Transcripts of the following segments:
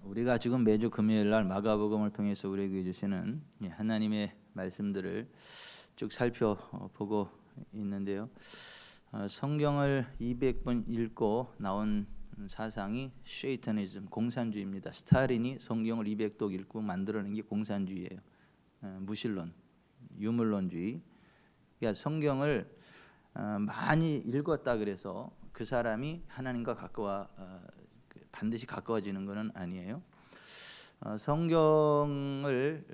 우리가 지금 매주 금요일 날 마가복음을 통해서 우리에게 주시는 하나님의 말씀들을 쭉 살펴보고 있는데요. 성경을 200번 읽고 나온 사상이 쉐이터니즘, 공산주의입니다. 스탈린이 성경을 200독 읽고 만들어낸 게 공산주의예요. 무신론, 유물론주의. 그러니까 성경을 많이 읽었다 그래서 그 사람이 하나님과 반드시 가까워지는 것은 아니에요. 성경을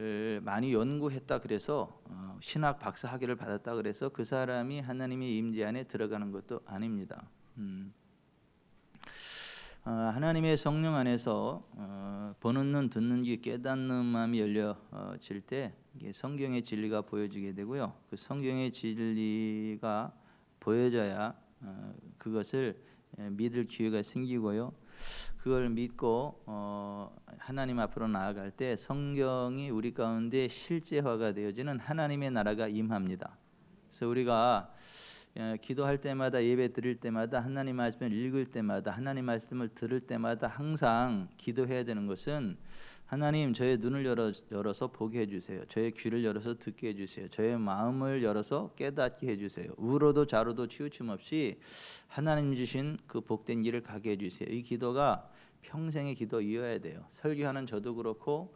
많이 연구했다 그래서 신학 박사 학위를 받았다 그래서 그 사람이 하나님의 임재 안에 들어가는 것도 아닙니다. 하나님의 성령 안에서 보는 눈, 듣는 귀, 깨닫는 마음이 열려질 때 성경의 진리가 보여지게 되고요. 그 성경의 진리가 보여져야 그것을 믿을 기회가 생기고요. 그걸 믿고 하나님 앞으로 나아갈 때 성경이 우리 가운데 실제화가 되어지는 하나님의 나라가 임합니다. 그래서 우리가 기도할 때마다, 예배 드릴 때마다, 하나님 말씀을 읽을 때마다, 하나님 말씀을 들을 때마다 항상 기도해야 되는 것은 하나님, 저의 눈을 열어서 보게 해주세요. 저의 귀를 열어서 듣게 해주세요. 저의 마음을 열어서 깨닫게 해주세요. 우로도 좌로도 치우침 없이 하나님 주신 그 복된 길을 가게 해주세요. 이 기도가 평생의 기도이어야 돼요. 설교하는 저도 그렇고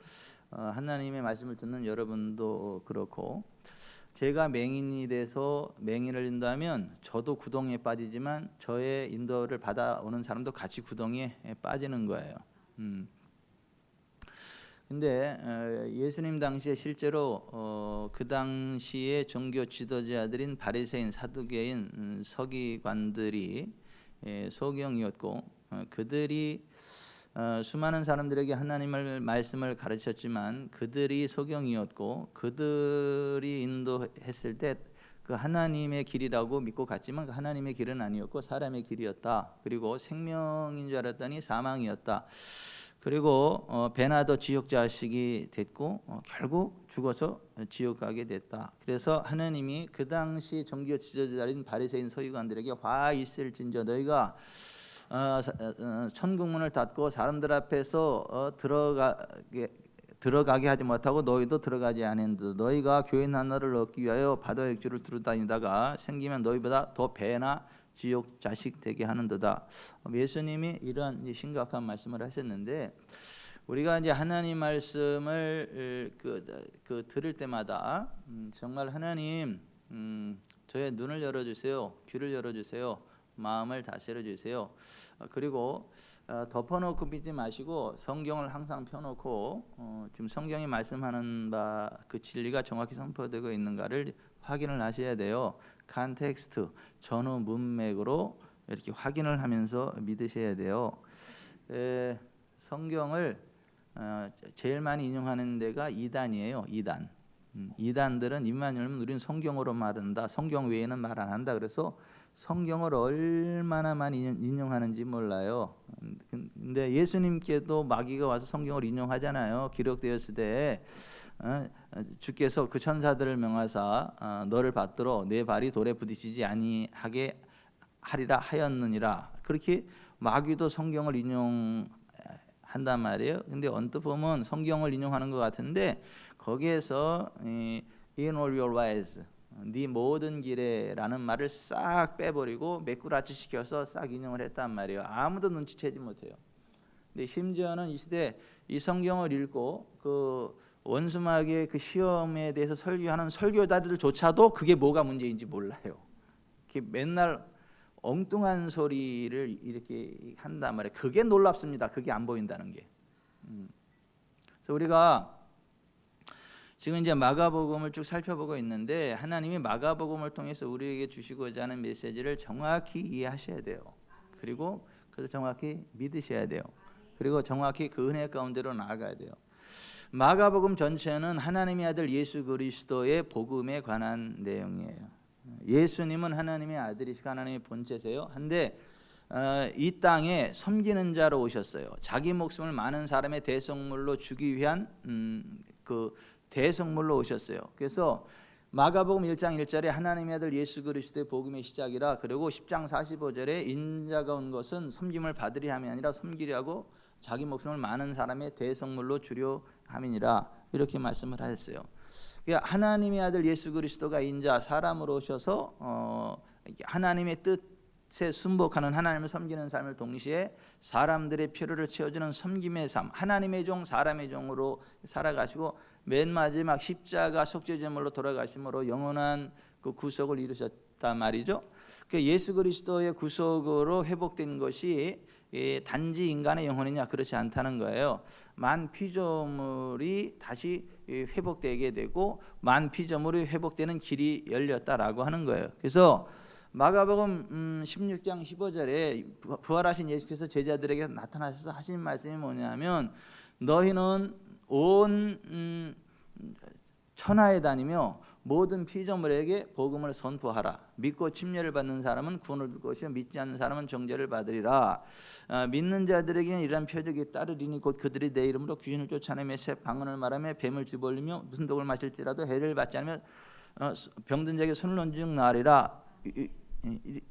하나님의 말씀을 듣는 여러분도 그렇고, 제가 맹인이 돼서 맹인을 인도하면 저도 구덩이에 빠지지만 저의 인도를 받아오는 사람도 같이 구덩이에 빠지는 거예요. 근데 예수님 당시에 실제로 그 당시에 종교 지도자들인 바리새인, 사두개인, 서기관들이 소경이었고, 그들이 수많은 사람들에게 하나님의 말씀을 가르쳤지만 그들이 소경이었고, 그들이 인도했을 때 그 하나님의 길이라고 믿고 갔지만 그 하나님의 길은 아니었고 사람의 길이었다. 그리고 생명인 줄 알았더니 사망이었다. 그리고 베나도 지옥 자식이 됐고 결국 죽어서 지옥 가게 됐다. 그래서 하나님이 그 당시 종교 지도자들인 바리새인, 서기관들에게 화 있을진저 너희가 천국문을 닫고 사람들 앞에서 들어가게 하지 못하고 너희도 들어가지 않은데 너희가 교회 하나를 얻기 위하여 바다 액주를 두루 다니다가 생기면 너희보다 더 배나 지옥 자식 되게 하는도다. 예수님이 이런 심각한 말씀을 하셨는데, 우리가 이제 하나님 말씀을 들을 때마다 정말 하나님, 저의 눈을 열어주세요, 귀를 열어주세요, 마음을 다스려 주세요. 그리고 덮어놓고 믿지 마시고 성경을 항상 펴놓고 지금 성경이 말씀하는 바 그 진리가 정확히 선포되고 있는가를 확인을 하셔야 돼요. 컨텍스트, 전후 문맥으로 이렇게 확인을 하면서 믿으셔야 돼요. 성경을 제일 많이 인용하는 데가 이단이에요. 이단들은 입만 열면 우리는 성경으로 말한다, 성경 외에는 말 안 한다. 그래서 성경을 얼마나 많이 인용하는지 몰라요. 근데 예수님께도 마귀가 와서 성경을 인용하잖아요. 기록되었을 때 주께서 그 천사들을 명하사 너를 받들어 내 발이 돌에 부딪히지 아니하게 하리라 하였느니라. 그렇게 마귀도 성경을 인용한단 말이에요. 근데 언뜻 보면 성경을 인용하는 것 같은데 거기에서 in all your ways, 네 모든 길에라는 말을 싹 빼버리고 매꾸라치 시켜서 싹 인용을 했단 말이에요. 아무도 눈치채지 못해요. 근데 심지어는 이 시대 이 성경을 읽고 그 원수마귀의 그 시험에 대해서 설교하는 설교자들조차도 그게 뭐가 문제인지 몰라요. 이렇게 맨날 엉뚱한 소리를 이렇게 한단 말이에요. 그게 놀랍습니다. 그게 안 보인다는 게. 그래서 우리가 지금 이제 마가복음을 쭉 살펴보고 있는데 하나님이 마가복음을 통해서 우리에게 주시고자 하는 메시지를 정확히 이해하셔야 돼요. 그리고 그래서 정확히 믿으셔야 돼요. 그리고 정확히 그 은혜 가운데로 나아가야 돼요. 마가복음 전체는 하나님의 아들 예수 그리스도의 복음에 관한 내용이에요. 예수님은 하나님의 아들이시고 하나님의 본체세요. 한데 이 땅에 섬기는 자로 오셨어요. 자기 목숨을 많은 사람의 대속물로 주기 위한 그 대속물로 오셨어요. 그래서 마가복음 1장 1절에 하나님의 아들 예수 그리스도의 복음의 시작이라, 그리고 10장 45절에 인자가 온 것은 섬김을 받으려 함이 아니라 섬기려고 자기 목숨을 많은 사람의 대성물로 주려 함이니라 이렇게 말씀을 하셨어요. 하나님의 아들 예수 그리스도가 인자 사람으로 오셔서 하나님의 뜻에 순복하는 하나님을 섬기는 삶을 동시에 사람들의 필요를 채워주는 섬김의 삶, 하나님의 종 사람의 종으로 살아가시고 맨 마지막 십자가 속죄제물로 돌아가심으로 영원한 그 구속을 이루셨단 말이죠. 예수 그리스도의 구속으로 회복된 것이 단지 인간의 영혼이냐, 그렇지 않다는 거예요. 만 피조물이 다시 회복되게 되고 만 피조물이 회복되는 길이 열렸다라고 하는 거예요. 그래서 마가복음 16장 15절에 부활하신 예수께서 제자들에게 나타나셔서 하신 말씀이 뭐냐면, 너희는 온 천하에 다니며 모든 피조물에게 복음을 선포하라. 믿고 침례를 받는 사람은 구원을 얻을 것이요 믿지 않는 사람은 정죄를 받으리라. 믿는 자들에게는 이러한 표적이 따르리니 곧 그들이 내 이름으로 귀신을 쫓아내며 새 방언을 말하며 뱀을 집어올리며 무슨 독을 마실지라도 해를 받지 않으면 병든 자에게 손을 얹은 즉 나으리라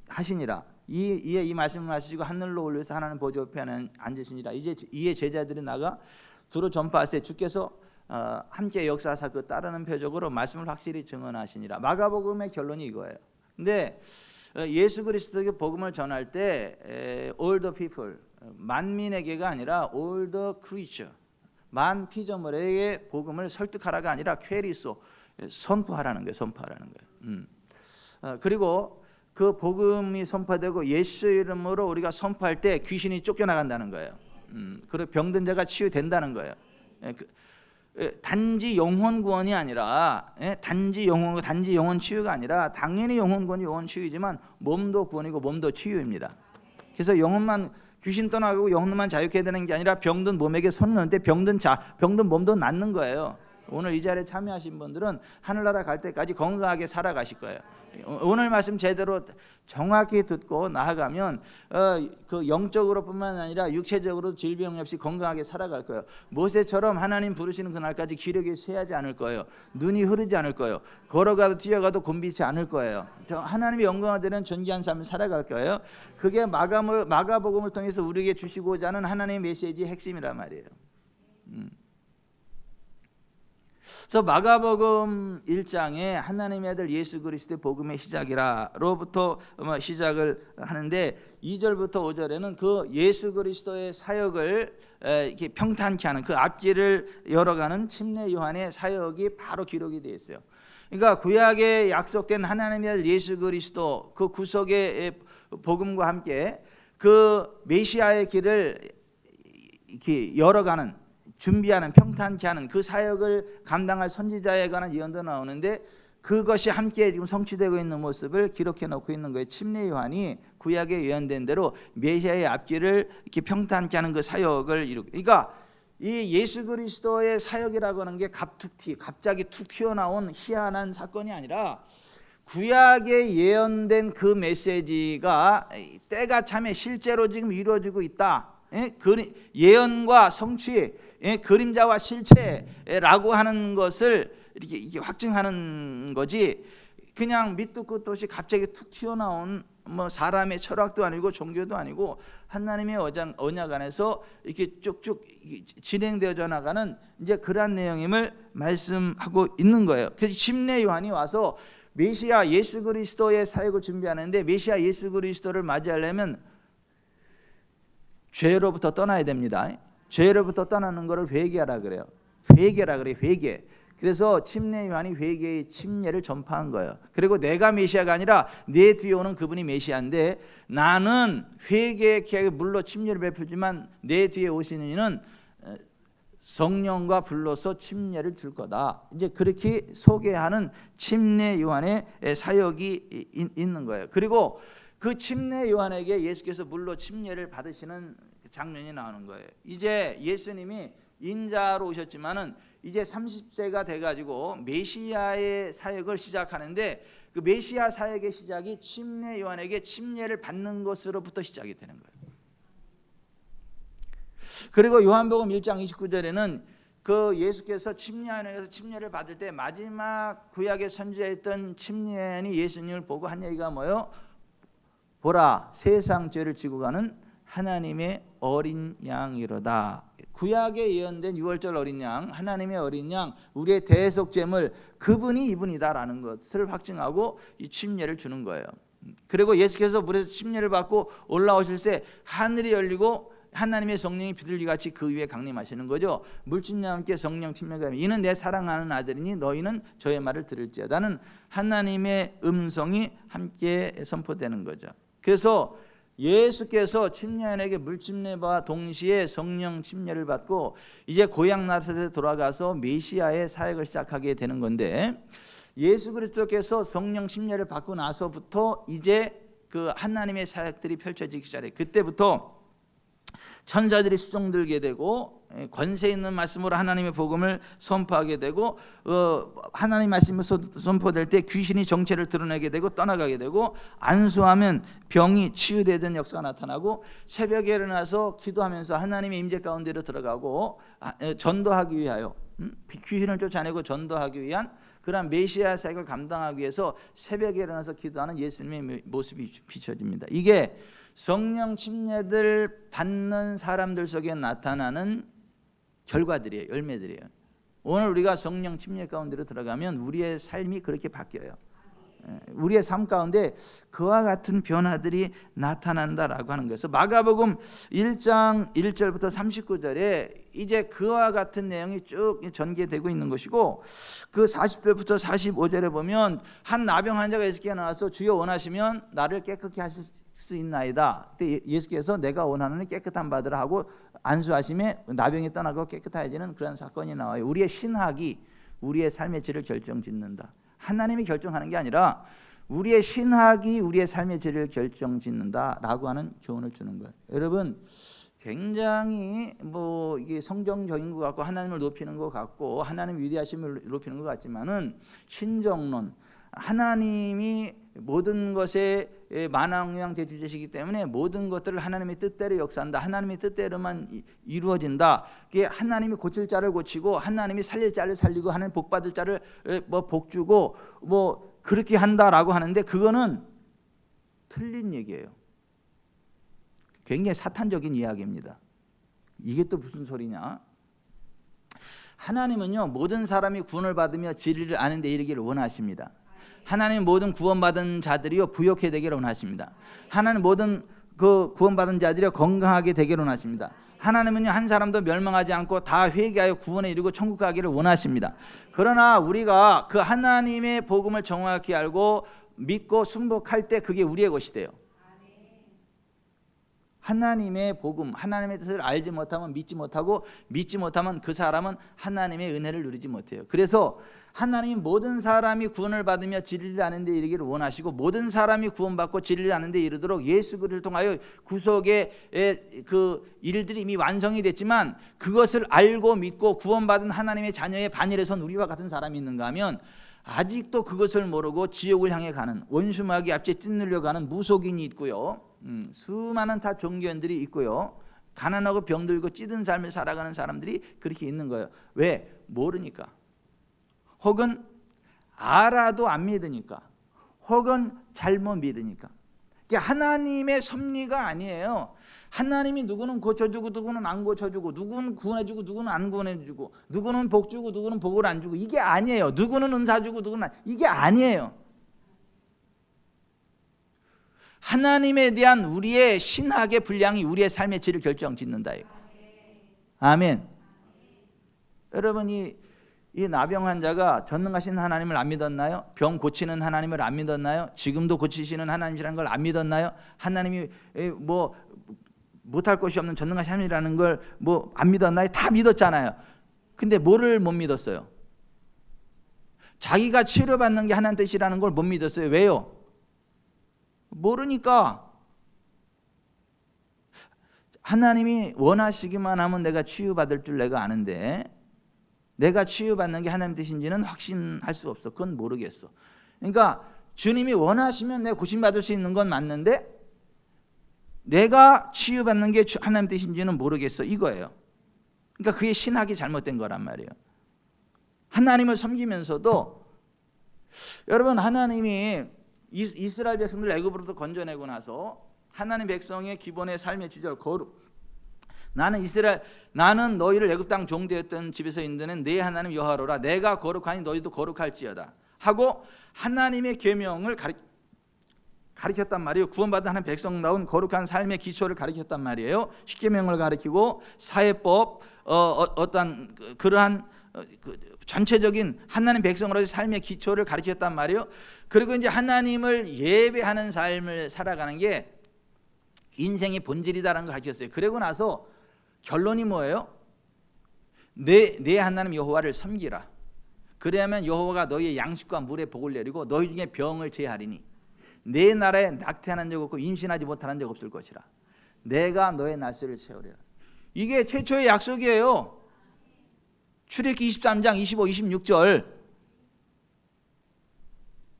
하시니라. 이에 이 말씀을 하시고 하늘로 올려서 하나님 보좌 옆에 앉으시니라. 이에 제자들이 나가 두루 전파하세. 주께서 함께 역사하사 그 따르는 표적으로 말씀을 확실히 증언하시니라. 마가복음의 결론이 이거예요. 근데 예수 그리스도의 복음을 전할 때 all the people, 만민에게가 아니라 all the creature, 만 피조물에게 복음을 설득하라가 아니라 퀘리소, 선포하라는 거예요. 선포하라는 거예요. 그리고 그 복음이 선포되고 예수 이름으로 우리가 선포할 때 귀신이 쫓겨나간다는 거예요. 그리고 병든 자가 치유된다는 거예요. 단지 영혼 구원이 아니라, 단지 영혼 치유가 아니라, 당연히 영혼 구원이 영혼 치유이지만 몸도 구원이고 몸도 치유입니다. 그래서 영혼만 귀신 떠나고 영혼만 자유케 되는 게 아니라 병든 몸에게 손을 얹는데 병든 몸도 낫는 거예요. 오늘 이 자리에 참여하신 분들은 하늘나라 갈 때까지 건강하게 살아가실 거예요. 오늘 말씀 제대로 정확히 듣고 나아가면 그 영적으로뿐만 아니라 육체적으로 질병 없이 건강하게 살아갈 거예요. 모세처럼 하나님 부르시는 그날까지 기력이 쇠하지 않을 거예요. 눈이 흐르지 않을 거예요. 걸어가도 뛰어가도 곤비지 않을 거예요. 하나님의 영광화되는 존귀한 삶을 살아갈 거예요. 그게 마가복음을 통해서 우리에게 주시고자 하는 하나님의 메시지의 핵심이란 말이에요. 그래서 마가복음 1장에 하나님의 아들 예수 그리스도의 복음의 시작이라로부터 시작을 하는데 2절부터 5절에는 그 예수 그리스도의 사역을 이렇게 평탄케 하는 그 앞길을 열어가는 침례 요한의 사역이 바로 기록이 되어 있어요. 그러니까 구약에 약속된 하나님의 아들 예수 그리스도 그 구속의 복음과 함께 그 메시아의 길을 이렇게 열어가는, 준비하는, 평탄케 하는 그 사역을 감당할 선지자에 관한 예언도 나오는데 그것이 함께 지금 성취되고 있는 모습을 기록해 놓고 있는 거예요. 침례 요한이 구약에 예언된 대로 메시아의 앞길을 이렇게 평탄케 하는 그 사역을 이루고, 그러니까 이 예수 그리스도의 사역이라고 하는 게 갑자기 툭 튀어나온 희한한 사건이 아니라 구약에 예언된 그 메시지가 때가 참에 실제로 지금 이루어지고 있다. 예언과 성취, 그림자와 실체라고 하는 것을 이렇게 확증하는 거지, 그냥 밑도 끝도 없이 갑자기 툭 튀어나온 뭐 사람의 철학도 아니고 종교도 아니고 하나님의 언약 안에서 이렇게 쭉쭉 진행되어져 나가는 이제 그러한 내용임을 말씀하고 있는 거예요. 그래서 침례 요한이 와서 메시아 예수 그리스도의 사역을 준비하는데, 메시아 예수 그리스도를 맞이하려면 죄로부터 떠나야 됩니다. 죄로부터 떠나는 것을 회개하라 그래요. 회개라 그래요. 회개. 그래서 침례 요한이 회개의 침례를 전파한 거예요. 그리고 내가 메시아가 아니라 내 뒤에 오는 그분이 메시아인데, 나는 회개의 기약에 물로 침례를 베풀지만 내 뒤에 오시는 이는 성령과 불로서 침례를 줄 거다. 이제 그렇게 소개하는 침례 요한의 사역이 있는 거예요. 그리고 그 침례 요한에게 예수께서 물로 침례를 받으시는 장면이 나오는 거예요. 이제 예수님이 인자로 오셨지만은 이제 30세가 돼가지고 메시아의 사역을 시작하는데, 그 메시아 사역의 시작이 침례 요한에게 침례를 받는 것으로부터 시작이 되는 거예요. 그리고 요한복음 1장 29절에는 그 예수께서 침례하는에서 침례를 받을 때 마지막 구약에 선지자였던 침례하니 예수님을 보고 한 얘기가 뭐예요? 보라, 세상 죄를 지고 가는 하나님의 어린 양이로다. 구약에 예언된 유월절 어린 양, 하나님의 어린 양, 우리의 대속제물, 그분이 이분이다라는 것을 확증하고 이 침례를 주는 거예요. 그리고 예수께서 물에서 침례를 받고 올라오실 때 하늘이 열리고 하나님의 성령이 비둘기같이 그 위에 강림하시는 거죠. 물침례와 함께 성령 침례가 이는 내 사랑하는 아들이니 너희는 저의 말을 들을지어다는 하나님의 음성이 함께 선포되는 거죠. 그래서 예수께서 침례인에게 물침례와 동시에 성령 침례를 받고 이제 고향 나사렛에 돌아가서 메시아의 사역을 시작하게 되는 건데, 예수 그리스도께서 성령 침례를 받고 나서부터 이제 그 하나님의 사역들이 펼쳐지기 시작해요. 그때부터 천사들이 수종들게 되고 권세 있는 말씀으로 하나님의 복음을 선포하게 되고 하나님 말씀이 선포될 때 귀신이 정체를 드러내게 되고 떠나가게 되고 안수하면 병이 치유되던 역사가 나타나고 새벽에 일어나서 기도하면서 하나님의 임재 가운데로 들어가고 전도하기 위하여 귀신을 쫓아내고 전도하기 위한 그런 메시아 사역을 감당하기 위해서 새벽에 일어나서 기도하는 예수님의 모습이 비춰집니다. 이게 성령 침례를 받는 사람들 속에 나타나는 결과들이에요. 열매들이에요. 오늘 우리가 성령 침례 가운데로 들어가면 우리의 삶이 그렇게 바뀌어요. 우리의 삶 가운데 그와 같은 변화들이 나타난다라고 하는 거예요. 마가복음 1장 1절부터 39절에 이제 그와 같은 내용이 쭉 전개되고 있는 것이고, 그 40절부터 45절에 보면 한 나병 환자가 예수께 나와서 주여 원하시면 나를 깨끗게 하실 수 있나이다. 그때 예수께서 내가 원하는 깨끗한 받으라 하고 안수하심에 나병이 떠나고 깨끗해지는 그런 사건이 나와요. 우리의 신학이 우리의 삶의 질을 결정짓는다. 하나님이 결정하는 게 아니라 우리의 신학이 우리의 삶의 질을 결정짓는다라고 하는 교훈을 주는 거예요. 여러분, 굉장히 이게 성경적인 것 같고 하나님을 높이는 것 같고 하나님 위대하심을 높이는 것 같지만은 신정론, 하나님이 모든 것에 만왕왕 대주제시기 때문에 모든 것들을 하나님의 뜻대로 역사한다. 하나님의 뜻대로만 이루어진다. 그게 하나님이 고칠 자를 고치고 하나님이 살릴 자를 살리고 하나님 복 받을 자를 복 주고 그렇게 한다라고 하는데, 그거는 틀린 얘기예요. 굉장히 사탄적인 이야기입니다. 이게 또 무슨 소리냐? 하나님은요, 모든 사람이 구원을 받으며 진리를 아는 데 이르기를 원하십니다. 하나님 모든 구원받은 자들이요 부욕해 되기를 원하십니다. 하나님 모든 그 구원받은 자들이 건강하게 되기를 원하십니다. 하나님은요, 한 사람도 멸망하지 않고 다 회개하여 구원에 이르고 천국 가기를 원하십니다. 그러나 우리가 그 하나님의 복음을 정확히 알고 믿고 순복할 때 그게 우리의 것이 돼요. 하나님의 복음, 하나님의 뜻을 알지 못하면 믿지 못하고, 믿지 못하면 그 사람은 하나님의 은혜를 누리지 못해요. 그래서 하나님이 모든 사람이 구원을 받으며 진리를 아는 데 이르기를 원하시고, 모든 사람이 구원받고 진리를 아는 데 이르도록 예수 그리스도를 통하여 구속의 그 일들이 이미 완성이 됐지만, 그것을 알고 믿고 구원받은 하나님의 자녀의 반열에 선 우리와 같은 사람이 있는가 하면 아직도 그것을 모르고 지옥을 향해 가는, 원수마귀 앞에 찢누려 가는 무속인이 있고요, 수많은 다 종교인들이 있고요, 가난하고 병들고 찌든 삶을 살아가는 사람들이 그렇게 있는 거예요. 왜? 모르니까, 혹은 알아도 안 믿으니까, 혹은 잘못 믿으니까. 그러니까 하나님의 섭리가 아니에요. 하나님이 누구는 고쳐주고 누구는 안 고쳐주고, 누구는 구원해주고 누구는 안 구원해주고, 누구는 복 주고 누구는 복을 안 주고, 이게 아니에요. 누구는 은사 주고 누구는 안, 이게 아니에요. 하나님에 대한 우리의 신학의 분량이 우리의 삶의 질을 결정짓는다. 아멘. 여러분이 이 나병 환자가 전능하신 하나님을 안 믿었나요? 병 고치는 하나님을 안 믿었나요? 지금도 고치시는 하나님이라는 걸 안 믿었나요? 하나님이 못할 것이 없는 전능하신 하나님이라는 걸 안 믿었나요? 다 믿었잖아요. 근데 뭐를 못 믿었어요? 자기가 치료받는 게 하나님 뜻이라는 걸 못 믿었어요. 왜요? 모르니까. 하나님이 원하시기만 하면 내가 치유받을 줄 내가 아는데, 내가 치유받는 게 하나님 뜻인지는 확신할 수 없어. 그건 모르겠어. 그러니까 주님이 원하시면 내가 고침받을 수 있는 건 맞는데, 내가 치유받는 게 하나님 뜻인지는 모르겠어, 이거예요. 그러니까 그게 신학이 잘못된 거란 말이에요. 하나님을 섬기면서도, 여러분, 하나님이 이스라엘 백성들 애굽으로부터 건져내고 나서 하나님 백성의 기본의 삶의 지절 거룩. 나는 너희를 애굽 땅 종되었던 집에서 인도는 내 하나님 여호와로라. 내가 거룩하니 너희도 거룩할지어다 하고 하나님의 계명을 가르쳤단 말이에요. 구원받은 하나님 백성다운 거룩한 삶의 기초를 가르쳤단 말이에요. 십계명을 가르치고 사회법, 어떤 그러한 전체적인 하나님 백성으로서의 삶의 기초를 가르쳤단 말이에요. 그리고 이제 하나님을 예배하는 삶을 살아가는 게 인생의 본질이다라는 걸 가르쳤어요. 그러고 나서 결론이 뭐예요? 내 하나님 여호와를 섬기라. 그래야만 여호와가 너희의 양식과 물의 복을 내리고 너희 중에 병을 제하리니 내 나라에 낙태하는 적 없고 임신하지 못하는 적 없을 것이라. 내가 너의 날씨를 채우리라. 이게 최초의 약속이에요. 출애굽기 23장 25, 26절.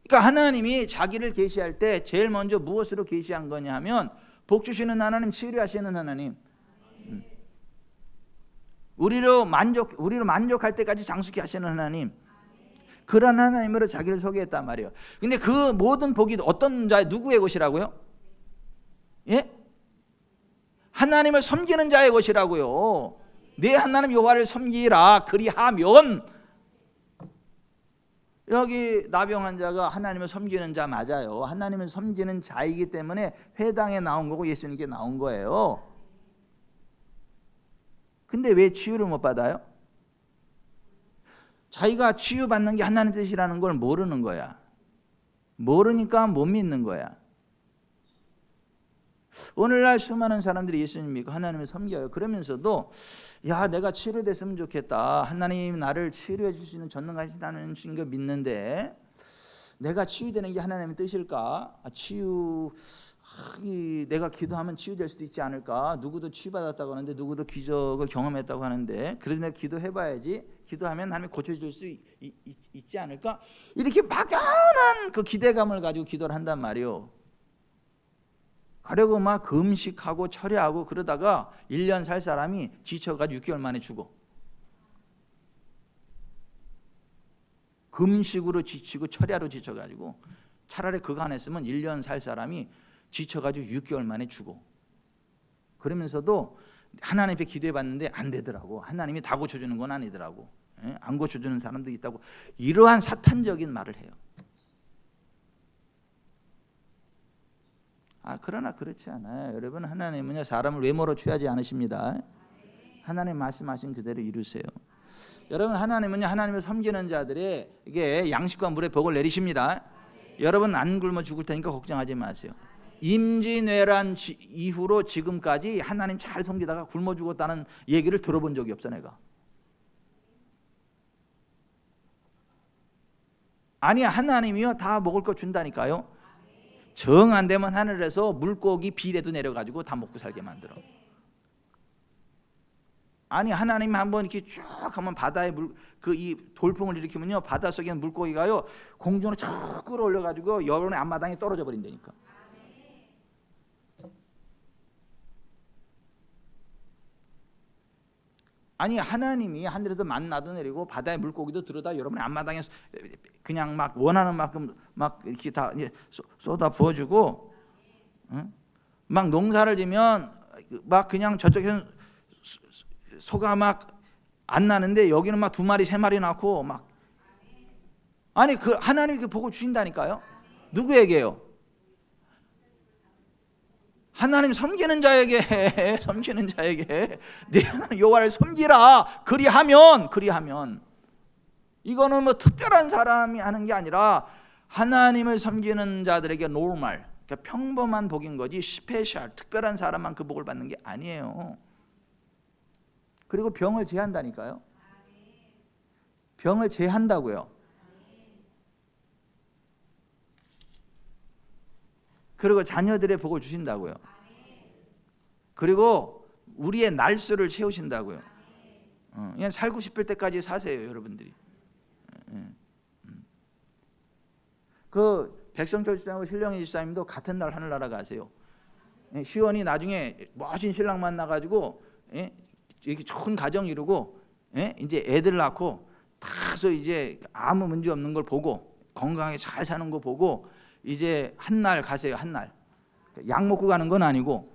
그러니까 하나님이 자기를 계시할 때 제일 먼저 무엇으로 계시한 거냐 하면 복 주시는 하나님, 치료하시는 하나님, 우리로 만족할 때까지 장수케 하시는 하나님, 그런 하나님으로 자기를 소개했단 말이에요. 근데 그 모든 복이 어떤 자, 누구의 것이라고요? 예? 하나님을 섬기는 자의 것이라고요. 내 하나님 여호와를 섬기라. 그리하면, 여기 나병 자가 하나님을 섬기는 자 맞아요. 하나님을 섬기는 자이기 때문에 회당에 나온 거고 예수님께 나온 거예요. 근데 왜 치유를 못 받아요? 자기가 치유받는 게 하나님 뜻이라는 걸 모르는 거야. 모르니까 못 믿는 거야. 오늘날 수많은 사람들이 예수님 믿고 하나님을 섬겨요. 그러면서도 야, 내가 치료됐으면 좋겠다. 하나님 나를 치료해 줄 수 있는 전능하시다는 걸 믿는데 내가 치유되는 게 하나님의 뜻일까? 내가 기도하면 치유될 수도 있지 않을까? 누구도 치유받았다고 하는데 누구도 기적을 경험했다고 하는데 그래도 내가 기도해봐야지. 기도하면 하나님이 고쳐줄 수 있지 않을까? 이렇게 막연한 그 기대감을 가지고 기도를 한단 말이에요. 가려고 막 금식하고 철야하고 그러다가 1년 살 사람이 지쳐가지고 6개월 만에 죽어. 금식으로 지치고 철야로 지쳐가지고 차라리 그거 안 했으면 1년 살 사람이 지쳐가지고 6개월 만에 죽어. 그러면서도 하나님 앞에 기도해봤는데 안 되더라고. 하나님이 다 고쳐주는 건 아니더라고. 안 고쳐주는 사람도 있다고. 이러한 사탄적인 말을 해요. 그러나 그렇지 않아요. 여러분, 하나님은요 사람을 외모로 취하지 않으십니다. 하나님 말씀하신 그대로 이루세요. 여러분, 하나님은요 하나님을 섬기는 자들의 이게 양식과 물의 복을 내리십니다. 여러분 안 굶어 죽을 테니까 걱정하지 마세요. 임진왜란 이후로 지금까지 하나님 잘 섬기다가 굶어 죽었다는 얘기를 들어본 적이 없어 내가. 아니, 하나님이요 다 먹을 거 준다니까요. 정 안 되면 하늘에서 물고기 비례도 내려가지고 다 먹고 살게 만들어. 아니, 하나님 한번 이렇게 쭉 하면 바다에 이 돌풍을 일으키면요 바닷속에 있는 물고기가요 공중으로 쭉 끌어올려가지고 여론의 앞마당에 떨어져 버린다니까. 아니, 하나님이 하늘에서 만나도 내리고 바다에 물고기도 들어다 여러분의 앞마당에 그냥 막 원하는 만큼 막 이렇게 다 쏟아 부어주고, 막 농사를 지면 막 그냥 저쪽에는 소가 막 안 나는데 여기는 막 2마리 3마리 낳고 막. 아니, 그 하나님이 그 복을 주신다니까요. 누구에게요? 하나님 섬기는 자에게. 섬기는 자에게 내 하나님 여호와를 섬기라. 그리하면 이거는 뭐 특별한 사람이 하는 게 아니라 하나님을 섬기는 자들에게 노멀, 그러니까 평범한 복인 거지 스페셜 특별한 사람만 그 복을 받는 게 아니에요. 그리고 병을 제한다니까요. 병을 제한다고요. 그리고 자녀들의 복을 주신다고요. 그리고 우리의 날수를 채우신다고요. 그냥 살고 싶을 때까지 사세요, 여러분들이. 그 백성철 집사님하고 신령희 집사님도 같은 날 하늘나라 가세요. 시원이 나중에 멋진 신랑 만나가지고 이렇게 좋은 가정 이루고 이제 애들 낳고 다서 이제 아무 문제 없는 걸 보고 건강하게 잘 사는 거 보고 이제 한 날 가세요. 한 날. 약 먹고 가는 건 아니고,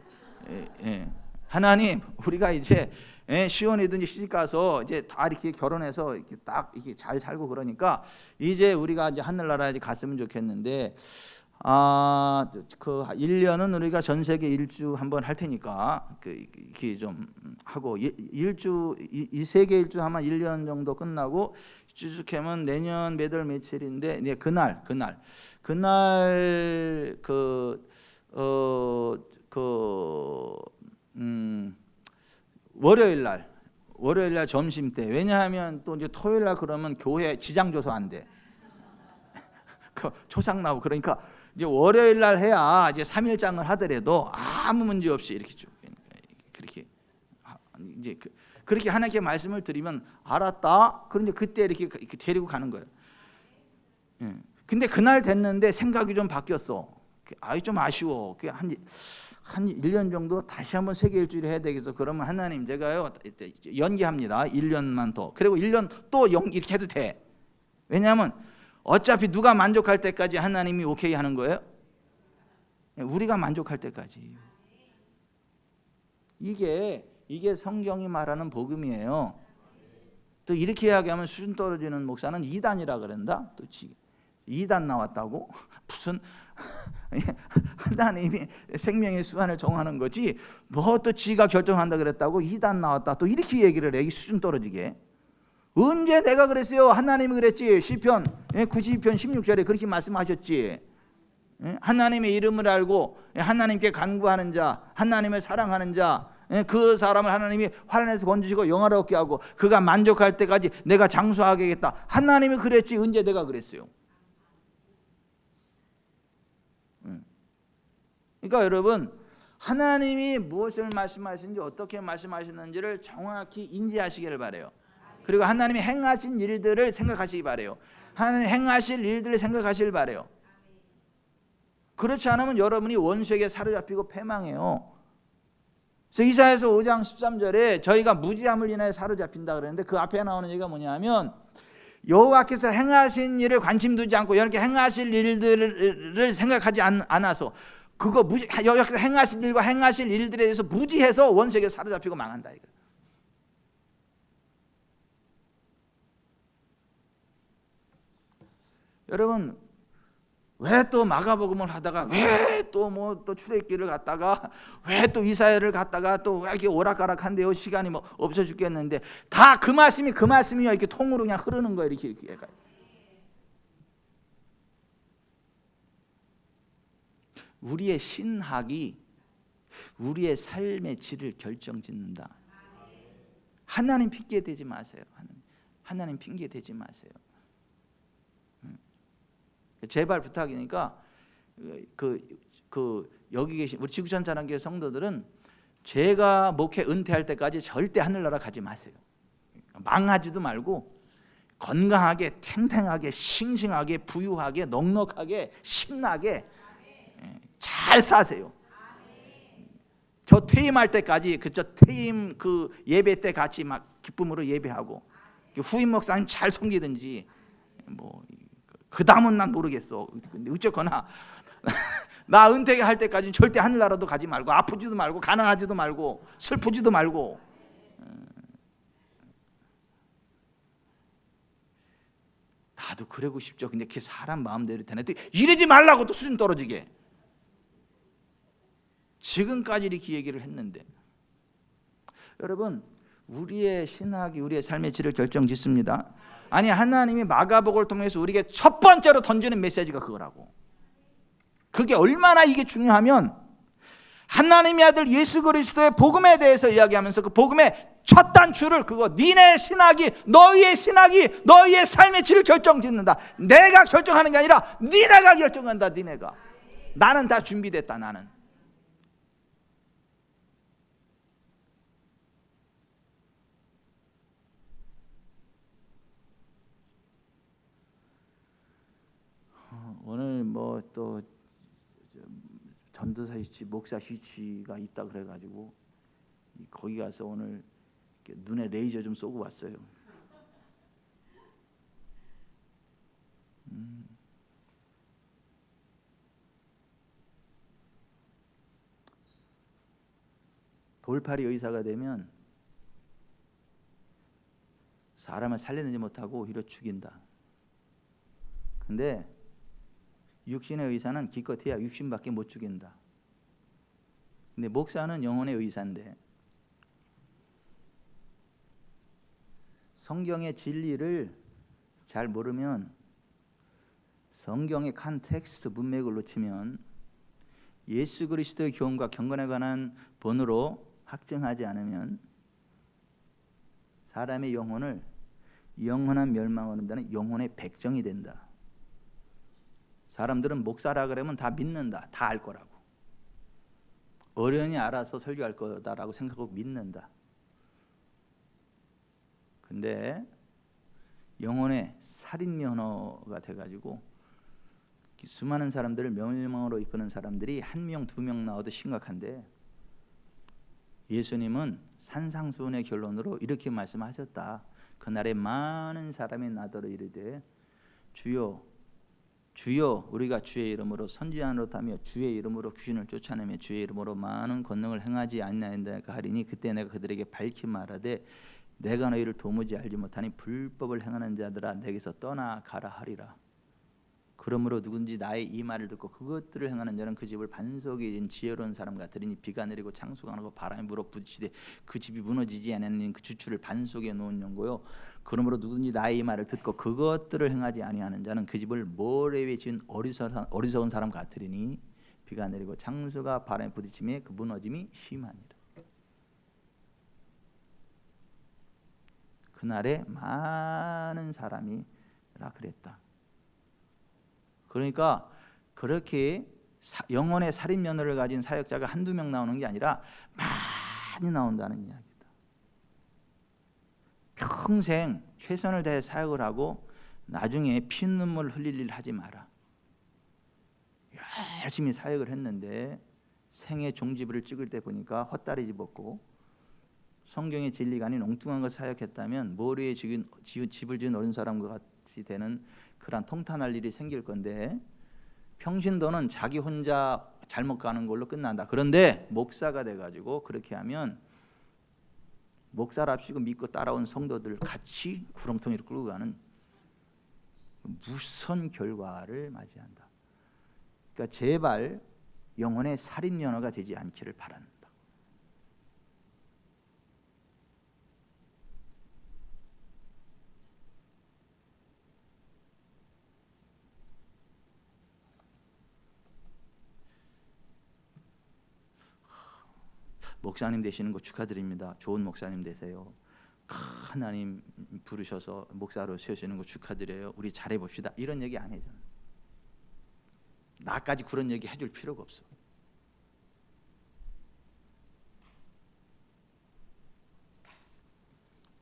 하나님, 우리가 이제 시원이든지 시집 가서 이제 다 이렇게 결혼해서 이렇게 딱 이렇게 잘 살고 그러니까 이제 우리가 이제 하늘나라에 갔으면 좋겠는데, 그 1년은 우리가 전 세계 일주 한번 할 테니까 이렇게 좀 하고, 일주 이 세계 일주 하면 1년 정도 끝나고 쭉 하면 내년 몇 월 며칠인데, 네, 그날 월요일 날 점심 때. 왜냐하면 또 이제 토요일 날 그러면 교회 지장 줘서 안 돼. 그 초상 나오고 그러니까 이제 월요일 날 해야 이제 3일장을 하더라도 아무 문제 없이 이렇게 쭉 그렇게 이제 그렇게 하나님께 말씀을 드리면 알았다. 그런데 그때 이렇게 데리고 가는 거예요. 근데 그날 됐는데 생각이 좀 바뀌었어. 좀 아쉬워. 한 1년 정도 다시 한번 세계 일주일 해야 되겠어. 그러면 하나님, 제가요 연기합니다. 1년만 더. 그리고 1년 또 이렇게 해도 돼. 왜냐하면 어차피 누가 만족할 때까지 하나님이 오케이 하는 거예요? 우리가 만족할 때까지. 이게 성경이 말하는 복음이에요. 또 이렇게 이야기하면 수준 떨어지는 목사는 이단이라 그런다. 또 2단 나왔다고? 무슨 하나님이 생명의 수완을 정하는 거지 뭐 또 지가 결정한다 그랬다고 2단 나왔다 또 이렇게 얘기를 해. 이 수준 떨어지게. 언제 내가 그랬어요? 하나님이 그랬지. 시편 92편 16절에 그렇게 말씀하셨지. 하나님의 이름을 알고 하나님께 간구하는 자, 하나님을 사랑하는 자, 그 사람을 하나님이 환난에서 건지시고 영화를 얻게 하고 그가 만족할 때까지 내가 장수하게 하겠다. 하나님이 그랬지. 언제 내가 그랬어요? 그러니까 여러분, 하나님이 무엇을 말씀하시는지 어떻게 말씀하시는지를 정확히 인지하시기를 바라요. 그리고 하나님이 행하신 일들을 생각하시기 바라요. 하나님 행하실 일들을 생각하시길 바라요. 그렇지 않으면 여러분이 원수에게 사로잡히고 패망해요. 그래서 이사야서 5장 13절에 저희가 무지함을 인하여 사로잡힌다 그랬는데 그 앞에 나오는 얘기가 뭐냐면 여호와께서 행하신 일을 관심 두지 않고 이렇게 행하실 일들을 생각하지 않아서 여호와께서 행하신 일과 행하실 일들에 대해서 무지해서 원수에게 사로잡히고 망한다 이거예요. 여러분, 왜 또 마가복음을 하다가 왜 또 또 출애굽기를 갔다가 왜 또 이사야를 갔다가 또 왜 이렇게 오락가락한데요? 시간이 뭐 없어 죽겠는데 다 그 말씀이요 이렇게 통으로 그냥 흐르는 거예요. 이렇게. 우리의 신학이 우리의 삶의 질을 결정짓는다. 하나님 핑계 대지 마세요. 하나님 핑계 대지 마세요. 제발 부탁이니까 여기 계신 우리 지구촌 자랑교회 성도들은 제가 목회 은퇴할 때까지 절대 하늘나라 가지 마세요. 망하지도 말고 건강하게 탱탱하게 싱싱하게 부유하게 넉넉하게 신나게 잘 사세요. 저 퇴임할 때까지 퇴임 예배 때 같이 막 기쁨으로 예배하고 후임 목사님 잘 섬기든지 뭐 그 다음은 난 모르겠어. 근데 어쨌거나 나 은퇴할 때까지는 절대 하늘나라도 가지 말고 아프지도 말고 가난하지도 말고 슬프지도 말고. 나도 그러고 싶죠. 근데 그게 사람 마음대로 되네. 또 이러지 말라고 또 수준 떨어지게. 지금까지 이렇게 얘기를 했는데 여러분, 우리의 신학이 우리의 삶의 질을 결정짓습니다. 아니, 하나님이 마가복음을 통해서 우리에게 첫 번째로 던지는 메시지가 그거라고. 그게 얼마나 이게 중요하면 하나님의 아들 예수 그리스도의 복음에 대해서 이야기하면서 그 복음의 첫 단추를 너희의 신학이 너희의 삶의 질을 결정짓는다. 내가 결정하는 게 아니라 니네가 결정한다. 니네가. 나는 다 준비됐다. 나는. 오늘 뭐 또 전도사 시치, 목사 시치가 있다 그래가지고 거기 가서 오늘 눈에 레이저 좀 쏘고 왔어요. 돌팔이 의사가 되면 사람을 살리지 못하고 오히려 죽인다. 근데 육신의 의사는 기껏해야 육신밖에 못 죽인다. 근데 목사는 영혼의 의사인데 성경의 진리를 잘 모르면, 성경의 컨텍스트 문맥을 놓치면, 예수 그리스도의 교훈과 경건에 관한 본으로 확증하지 않으면 사람의 영혼을 영원한 멸망을 얻는다는 영혼의 백정이 된다. 사람들은 목사라 그러면 다 믿는다. 다 알 거라고. 어련히 알아서 설교할 거다라고 생각하고 믿는다. 근데 영혼의 살인면허가 돼가지고 수많은 사람들을 멸망으로 이끄는 사람들이 한 명, 두 명 나와도 심각한데, 예수님은 산상수훈의 결론으로 이렇게 말씀하셨다. 그날에 많은 사람이 나더러 이르되 주여 주여 우리가 주의 이름으로 선지자노릇하며 주의 이름으로 귀신을 쫓아내며 주의 이름으로 많은 권능을 행하지 않나이까 하리니 그때 내가 그들에게 밝히 말하되 내가 너희를 도무지 알지 못하니 불법을 행하는 자들아 내게서 떠나가라 하리라. 그러므로 누군지 나의 이 말을 듣고 그것들을 행하는 자는 그 집을 반석에 진 지혜로운 사람 같으리니 비가 내리고 창수가 나고 바람이 불어 부딪히되 그 집이 무너지지 않았느니 그 주추를 반석에 놓은 연고요. 그러므로 누군지 나의 이 말을 듣고 그것들을 행하지 아니하는 자는 그 집을 모래 위에 지은 어리석은 사람 같으리니 비가 내리고 창수가 바람에 부딪히며 그 무너짐이 심하니라. 그날에 많은 사람이라 그랬다. 그러니까 그렇게 영혼의 살인 면허를 가진 사역자가 한두 명 나오는 게 아니라 많이 나온다는 이야기다. 평생 최선을 다해 사역을 하고 나중에 피눈물 흘릴 일 하지 마라. 열심히 사역을 했는데 생애 종지부를 찍을 때 보니까 헛다리 집었고 성경의 진리가 아닌 엉뚱한 걸 사역했다면 모래에 집을 지은 어린 사람과 같이 되는 그런 통탄할 일이 생길 건데, 평신도는 자기 혼자 잘못 가는 걸로 끝난다. 그런데 목사가 돼가지고 그렇게 하면 목사랍시고 믿고 따라온 성도들 같이 구렁텅이로 끌고 가는 무선 결과를 맞이한다. 그러니까 제발 영혼의 살인연어가 되지 않기를 바란다. 목사님 되시는 거 축하드립니다. 좋은 목사님 되세요. 하나님 부르셔서 목사로 세우시는 거 축하드려요. 우리 잘해봅시다. 이런 얘기 안 해잖아. 나까지 그런 얘기 해줄 필요가 없어.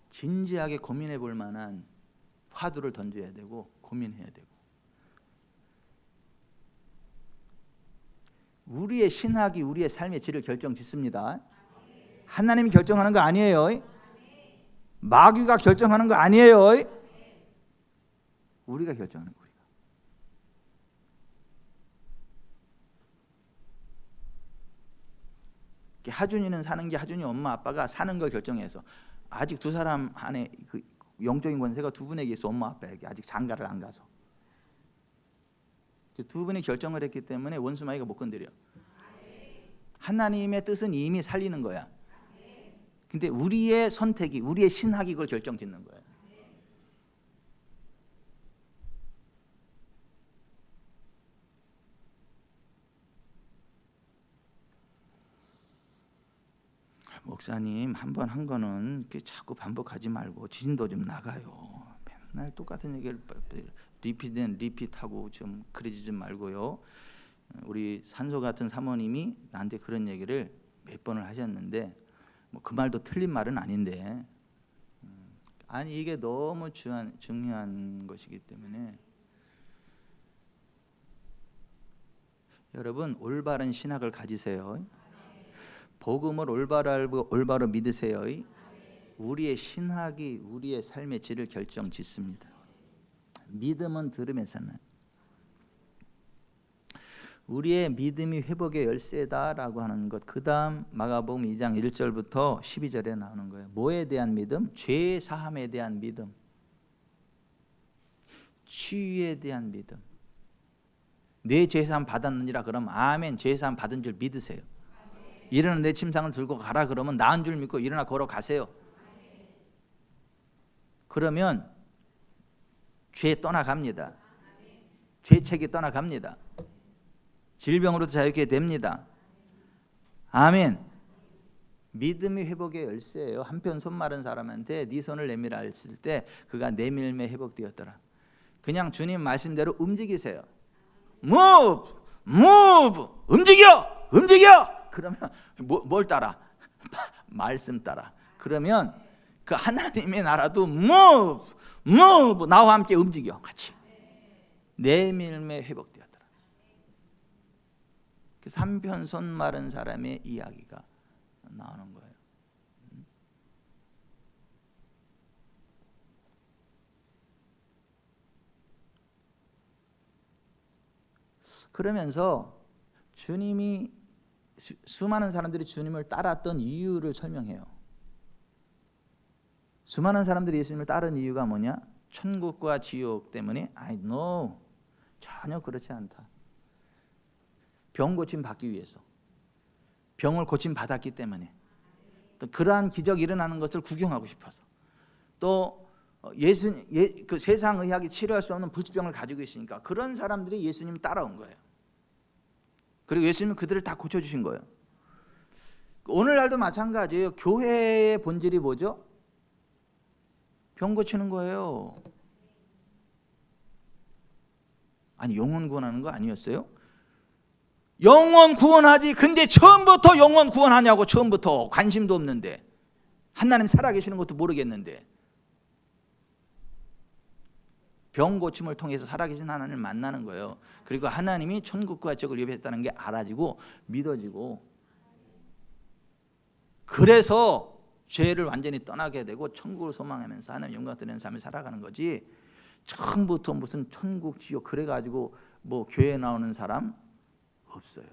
진지하게 고민해 볼 만한 화두를 던져야 되고 고민해야 되고, 우리의 신학이 우리의 삶의 질을 결정짓습니다. 하나님이 결정하는 거 아니에요. 마귀가 결정하는 거 아니에요. 우리가 결정하는 거예요. 하준이는 사는 게 하준이 엄마 아빠가 사는 걸 결정해서, 아직 두 사람 안에 그 영적인 권세가 두 분에게 있어. 엄마 아빠에게 아직 장가를 안 가서 두 분이 결정을 했기 때문에 원수마귀가 못 건드려. 하나님의 뜻은 이미 살리는 거야. 근데 우리의 선택이, 우리의 신학이 그걸 결정짓는 거야. 목사님 한 번 한 거는 자꾸 반복하지 말고 진도 좀 나가요. 맨날 똑같은 얘기를 리핏하고 좀 그러지 좀 말고요. 우리 산소 같은 사모님이 나한테 그런 얘기를 몇 번을 하셨는데, 뭐 그 말도 틀린 말은 아닌데, 아니 이게 너무 중요한 것이기 때문에 여러분 올바른 신학을 가지세요. 복음을 올바로 알고 올바로 믿으세요. 우리의 신학이 우리의 삶의 질을 결정짓습니다. 믿음은 들음에서 나요. 우리의 믿음이 회복의 열쇠다라고 하는 것. 그 다음 마가복음 2장 1절부터 12절에 나오는 거예요. 뭐에 대한 믿음? 죄 사함에 대한 믿음, 치유에 대한 믿음. 내 죄사함 받았느니라 그러면 아멘, 죄사함 받은 줄 믿으세요. 일어나 내 침상을 들고 가라 그러면 나은 줄 믿고 일어나 걸어가세요. 그러면 죄 떠나갑니다. 죄책이 떠나갑니다. 질병으로도 자유케 됩니다. 아멘. 믿음이 회복의 열쇠예요. 한편 손 마른 사람한테 네 손을 내밀어 했을 때 그가 내밀매 회복되었더라. 그냥 주님 말씀대로 움직이세요. Move! Move! 움직여! 움직여! 그러면 뭘 따라? 말씀 따라. 그러면 그 하나님의 나라도 Move! Move! 나와 함께 움직여. 같이. 내밀매 회복되었더라. 그래서 한편 손 마른 사람의 이야기가 나오는 거예요. 그러면서 주님이 수많은 사람들이 주님을 따랐던 이유를 설명해요. 수많은 사람들이 예수님을 따른 이유가 뭐냐? 천국과 지옥 때문에? No, 전혀 그렇지 않다. 병 고침 받기 위해서, 병을 고침 받았기 때문에, 또 그러한 기적이 일어나는 것을 구경하고 싶어서, 또 그 세상 의학이 치료할 수 없는 불치병을 가지고 있으니까 그런 사람들이 예수님 따라온 거예요. 그리고 예수님은 그들을 다 고쳐주신 거예요. 오늘날도 마찬가지예요. 교회의 본질이 뭐죠? 병 고치는 거예요. 아니, 영혼 구원하는 거 아니었어요? 영혼 구원하지. 근데 처음부터 영혼 구원하냐고. 처음부터 관심도 없는데, 하나님 살아계시는 것도 모르겠는데. 병 고침을 통해서 살아계신 하나님을 만나는 거예요. 그리고 하나님이 천국과 지옥을 예비했다는 게 알아지고 믿어지고, 그래서 죄를 완전히 떠나게 되고 천국을 소망하면서 하나님 영광 드리는 삶을 살아가는 거지. 처음부터 무슨 천국 지옥 그래가지고 뭐 교회 나오는 사람 없어요.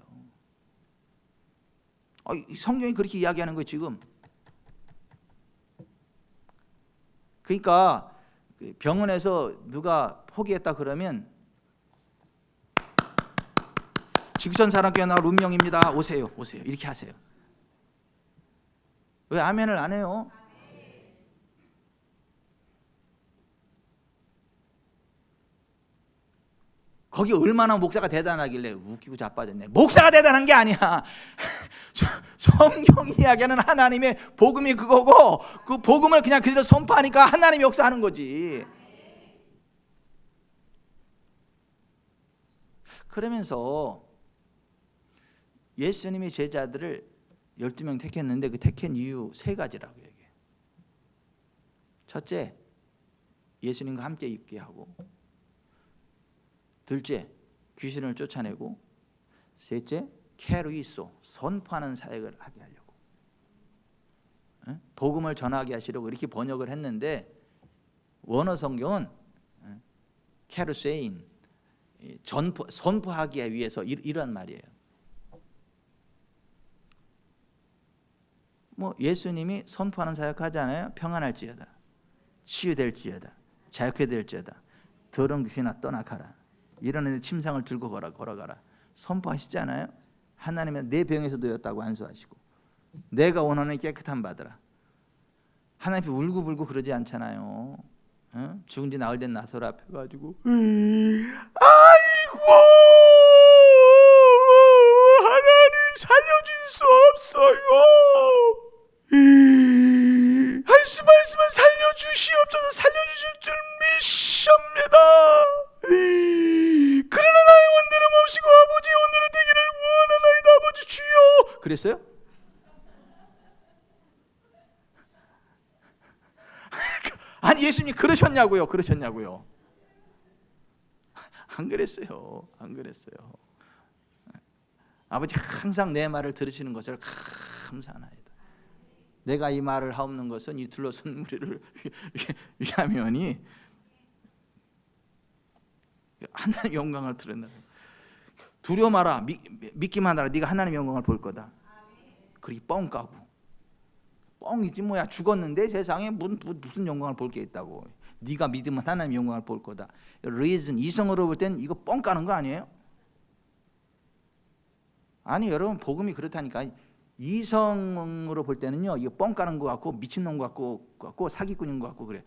성경이 그렇게 이야기하는 거예요 지금. 그러니까 병원에서 누가 포기했다 그러면 지구촌 사랑교회 나올 운명입니다. 오세요, 오세요. 이렇게 하세요. 왜 아멘을 안 해요? 거기 얼마나 목사가 대단하길래 웃기고 자빠졌네. 목사가 대단한 게 아니야. 성경이 이야기하는 하나님의 복음이 그거고, 그 복음을 그냥 그대로 선포하니까 하나님이 역사하는 거지. 그러면서 예수님이 제자들을 12명 택했는데 그 택한 이유 3가지라고 얘기해요. 첫째, 예수님과 함께 있게 하고, 둘째, 귀신을 쫓아내고, 셋째, 케루이소, 선포하는 사역을 하게 하려고, 복음을 전하게 하시려고 이렇게 번역을 했는데, 원어 성경은 케루세인, 선포하기 위해서 이런 말이에요. 뭐 예수님이 선포하는 사역 하잖아요. 평안할지어다, 치유될지어다, 자유케 될지어다, 더러운 귀신아 떠나가라, 일어나는 침상을 들고 걸어가라 선포하시잖아요. 하나님은 내 병에서도 였다고 안수하시고, 내가 원하는 깨끗함 받으라. 하나님 앞에 울고불고 그러지 않잖아요. 죽은 지 나흘 된 나사로 앞에 가지고 아이고 하나님 살려줄 수 없어요. 말씀은 살려주시옵소서. 살려주실 줄 믿습니다. 그러나 나의 원대로 몹시고 아버지의 원대로 되기를 원하나이다. 아버지 주여. 그랬어요? 아니 예수님이 그러셨냐고요? 그러셨냐고요? 안 그랬어요. 안 그랬어요. 아버지 항상 내 말을 들으시는 것을 감사하나이다. 내가 이 말을 하옵는 것은 이 둘러선 무리를 위하면이 하나님의 영광을 드러내는. 두려워 마라. 믿기만 하라. 네가 하나님의 영광을 볼 거다. 그렇게 뻥 까고. 뻥이지 뭐야. 죽었는데 세상에 무슨 영광을 볼 게 있다고. 네가 믿으면 하나님의 영광을 볼 거다. reason, 이성으로 볼 땐 이거 뻥 까는 거 아니에요? 아니 여러분, 복음이 그렇다니까. 이성으로 볼 때는요, 이거 뻥 까는 거 같고 미친놈 같고 사기꾼인 것 같고 그래.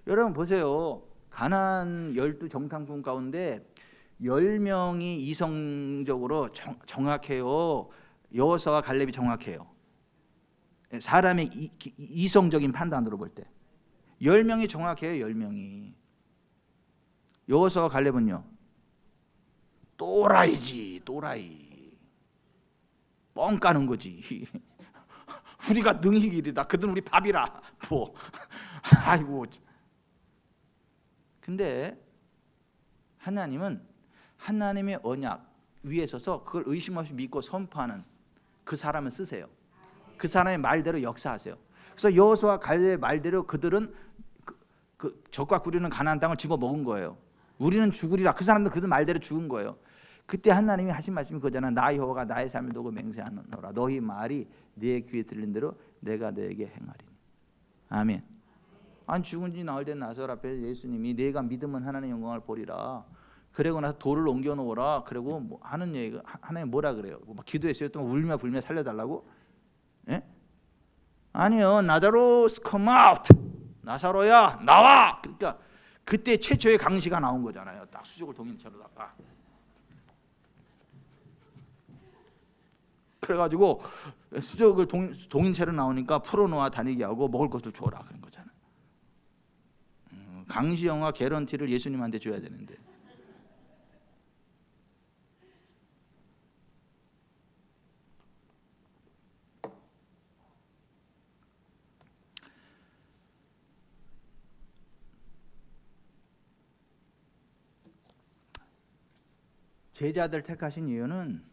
여러분 보세요. 가나안 12 정탐꾼 가운데 10명이 이성적으로 정확해요. 여호수아와 갈렙이 정확해요. 사람의 이성적인 판단으로 볼 때 10명이 정확해요. 10명이. 여호수아와 갈렙은요, 또라이지. 또라이. 뻥 까는 거지. 우리가 능히기리다. 그들은 우리 밥이라. 뭐. 아이고. 근데 하나님은 하나님의 언약 위에 서서 그걸 의심 없이 믿고 선포하는 그 사람을 쓰세요. 그 사람의 말대로 역사하세요. 그래서 여호수아 갈렙의 말대로 그들은 그 적과 꾸리는 가나안 땅을 집어먹은 거예요. 우리는 죽으리라. 그 사람도 그들 말대로 죽은 거예요. 그때 하나님이 하신 말씀이 그거잖아. 나 여호와가 나의 삶을 두고 맹세하노라. 너희 말이 네 귀에 들린 대로 내가 너에게 행하리니. 아멘. 아니 죽은 지 나흘 된 나사로 앞에 예수님이 내가 믿으면 하나님의 영광을 보리라. 그러고 나서 돌을 옮겨 놓으라. 그리고 뭐 하는 얘기가 하나님 뭐라 그래요? 막 기도했어요. 또 울며 불며 살려달라고? 예? 아니요. 나사로스 come out. 나사로야 나와. 그러니까 그때 최초의 강시가 나온 거잖아요. 딱 수족을 동인처럼다가. 그래가지고 수족을 동인체로 나오니까 풀어놓아 다니게 하고 먹을 것도 줘라 그런 거잖아요. 강시영화 개런티를 예수님한테 줘야 되는데. 제자들 택하신 이유는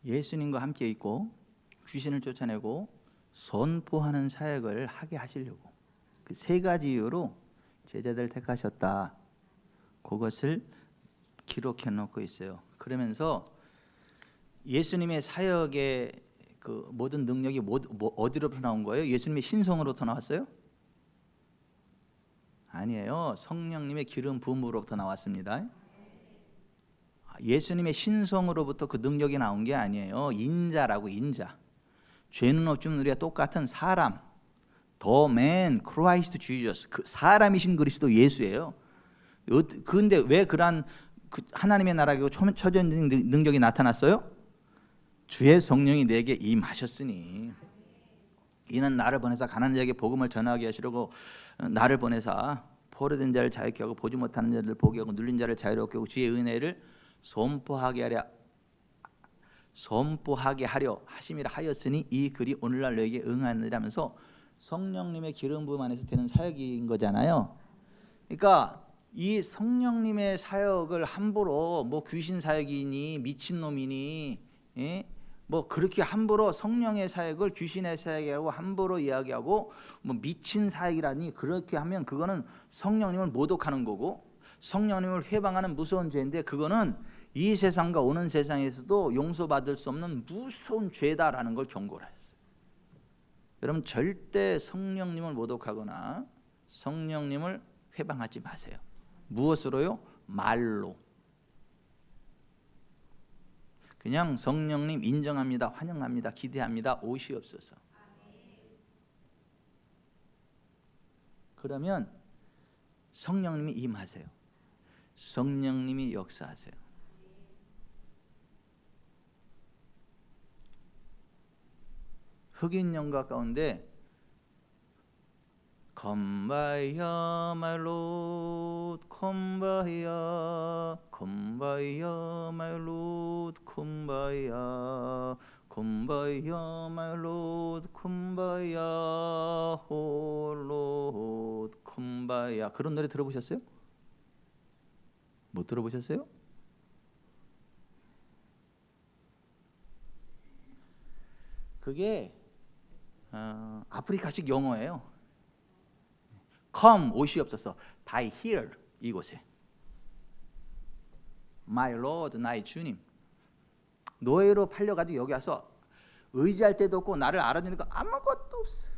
예수님과 함께 있고 귀신을 쫓아내고 선포하는 사역을 하게 하시려고. 그 세 가지 이유로 제자들을 택하셨다. 그것을 기록해 놓고 있어요. 그러면서 예수님의 사역의 그 모든 능력이 어디로부터 나온 거예요? 예수님의 신성으로부터 나왔어요? 아니에요. 성령님의 기름 부음으로부터 나왔습니다. 예수님의 신성으로부터 그 능력이 나온 게 아니에요. 인자라고. 인자. 죄는 없지만 우리가 똑같은 사람. The man Christ Jesus. 그 사람이신 그리스도 예수예요. 그런데 왜 그러한 하나님의 나라고 초전적인 능력이 나타났어요? 주의 성령이 내게 임하셨으니 이는 나를 보내사 가난한 자에게 복음을 전하게 하시려고 나를 보내사 포로된 자를 자유케 하고 보지 못하는 자를 보게 하고 눌린 자를 자유롭게 하고 주의 은혜를 선포하게 하려 하심이라 하였으니 이 글이 오늘날 너에게 응하느라면서 성령님의 기름 부음 안에서 되는 사역인 거잖아요. 그러니까 이 성령님의 사역을 함부로 뭐 귀신 사역이니 미친놈이니 뭐 그렇게 함부로 성령의 사역을 귀신의 사역이라고 함부로 이야기하고 뭐 미친 사역이라니 그렇게 하면 그거는 성령님을 모독하는 거고 성령님을 회방하는 무서운 죄인데 그거는 이 세상과 오는 세상에서도 용서받을 수 없는 무서운 죄다라는 걸 경고를 했어요. 여러분 절대 성령님을 모독하거나 성령님을 회방하지 마세요. 무엇으로요? 말로. 그냥 성령님 인정합니다. 환영합니다. 기대합니다. 오시옵소서. 그러면 성령님이 임하세요. 성령님이 역사하세요. 흑인 연가 가운데 Come by my Lord, come by my Lord, come by my Lord, come by oh Lord, come by 그런 노래 들어보셨어요? 못 들어보셨어요? 그게 아프리카식 영어예요. Come 오시옵소서 by here 이곳에. My Lord, 나의 주님. 노예로 팔려가지고 여기 와서 의지할 데도 없고 나를 알아주니까 아무것도 없어.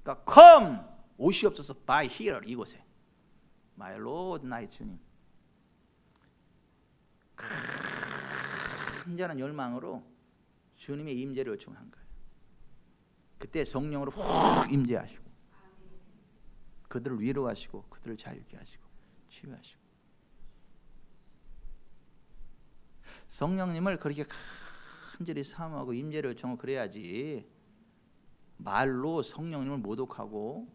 그러니까 come, 옷이 없어서 by here, 이곳에. My Lord, 나의 주님. 간절한 열망으로 주님의 임재를 요청한 거예요. 그때 성령으로 훅 임재하시고 그들을 위로하시고 그들을 자유케 하시고 치유하시고. 성령님을 그렇게 간절히 사모하고 임재를 요청하고 그래야지 말로 성령님을 모독하고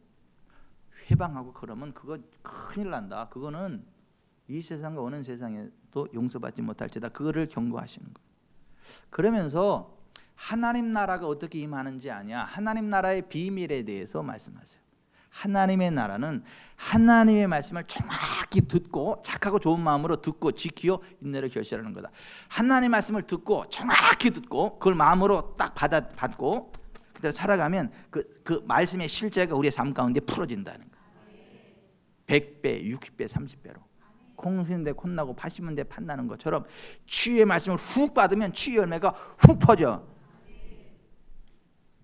회방하고 그러면 그거 큰일 난다. 그거는 이 세상과 오는 세상에도 용서받지 못할지다. 그거를 경고하시는 거예요. 그러면서 하나님 나라가 어떻게 임하는지 아냐? 하나님 나라의 비밀에 대해서 말씀하세요. 하나님의 나라는 하나님의 말씀을 정확히 듣고 착하고 좋은 마음으로 듣고 지키어 인내를 결실하는 거다. 하나님의 말씀을 듣고 정확히 듣고 그걸 마음으로 딱 받고 그대로 살아가면 그 말씀의 실제가 우리의 삶 가운데 풀어진다는 거예요. 100배, 60배, 30배로. 콩 심는데 콩 나고 팥 심는데 팥 나는 것처럼 치유의 말씀을 훅 받으면 치유 열매가 훅 퍼져.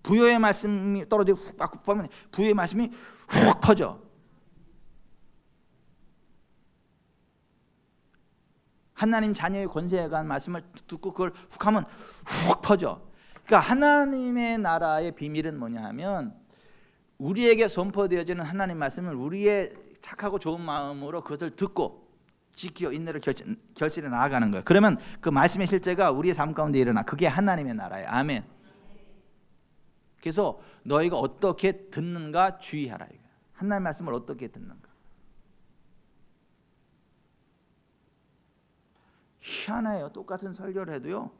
부요의 말씀이 떨어지고 훅 받고 보면 부요의 말씀이 훅 퍼져. 하나님 자녀의 권세에 관한 말씀을 듣고 그걸 훅 하면 훅 퍼져. 그러니까 하나님의 나라의 비밀은 뭐냐 하면 우리에게 선포되어지는 하나님 말씀을 우리의 착하고 좋은 마음으로 그것을 듣고 지키어 인내를 결실해 나아가는 거예요. 그러면 그 말씀의 실제가 우리의 삶 가운데 일어나. 그게 하나님의 나라예요. 아멘. 그래서 너희가 어떻게 듣는가 주의하라. 하나님의 말씀을 어떻게 듣는가. 희한해요. 똑같은 설교를 해도요.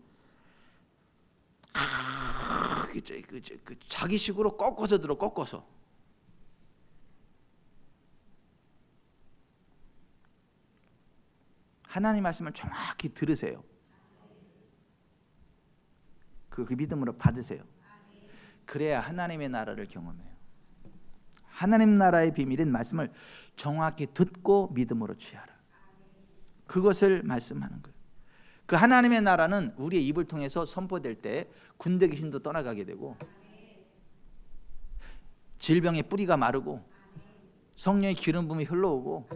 자기 식으로 꺾어서 들어. 꺾어서. 하나님 말씀을 정확히 들으세요. 그 믿음으로 받으세요. 그래야 하나님의 나라를 경험해요. 하나님 나라의 비밀은 말씀을 정확히 듣고 믿음으로 취하라. 그것을 말씀하는 거예요. 그 하나님의 나라는 우리의 입을 통해서 선포될 때 군대 귀신도 떠나가게 되고 질병의 뿌리가 마르고 성령의 기름 부음이 흘러오고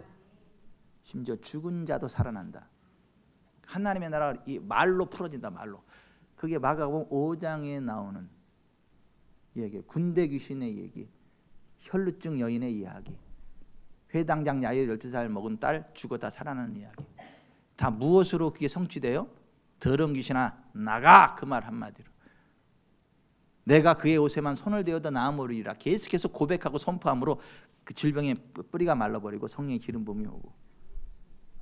심지어 죽은 자도 살아난다. 하나님의 나라가 이 말로 풀어진다. 말로. 그게 마가복음 5장에 나오는 얘기. 군대 귀신의 얘기. 혈루증 여인의 이야기. 회당장 야ir 12살 먹은 딸 죽었다 살아나는 이야기. 다 무엇으로 그게 성취돼요? 더러운 귀신아 나가. 그 말 한마디로. 내가 그의 옷에만 손을 대어도 나아오리라. 계속해서 고백하고 선포함으로 그 질병의 뿌리가 말라버리고 성령의 기름 부음이 오고.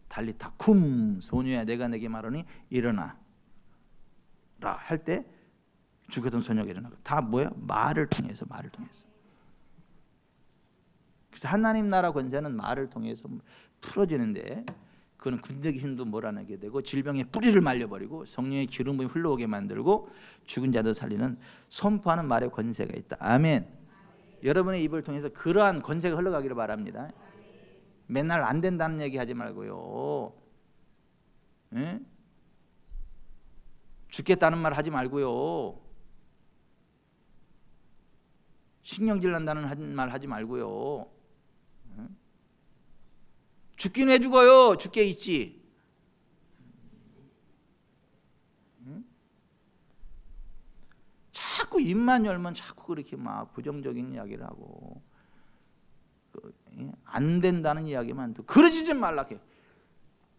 달리타 쿰 소녀야 내가 내게 말하니 일어나라 할 때 죽었던 소녀가 일어나고. 다 뭐야? 말을 통해서. 그래서 하나님 나라 권세는 말을 통해서 풀어지는데 그는 군대 귀신도 몰아내게 되고 질병의 뿌리를 말려버리고 성령의 기름 부음이 흘러오게 만들고 죽은 자도 살리는 선포하는 말의 권세가 있다. 아멘. 여러분의 입을 통해서 그러한 권세가 흘러가기를 바랍니다. 맨날 안 된다는 얘기 하지 말고요. 에? 죽겠다는 말 하지 말고요. 신경질 난다는 말 하지 말고요. 에? 죽긴 왜 죽어요? 죽게 있지. 에? 자꾸 입만 열면 자꾸 그렇게 막 부정적인 이야기를 하고 안 된다는 이야기만 듣고 그러지 좀 말라게.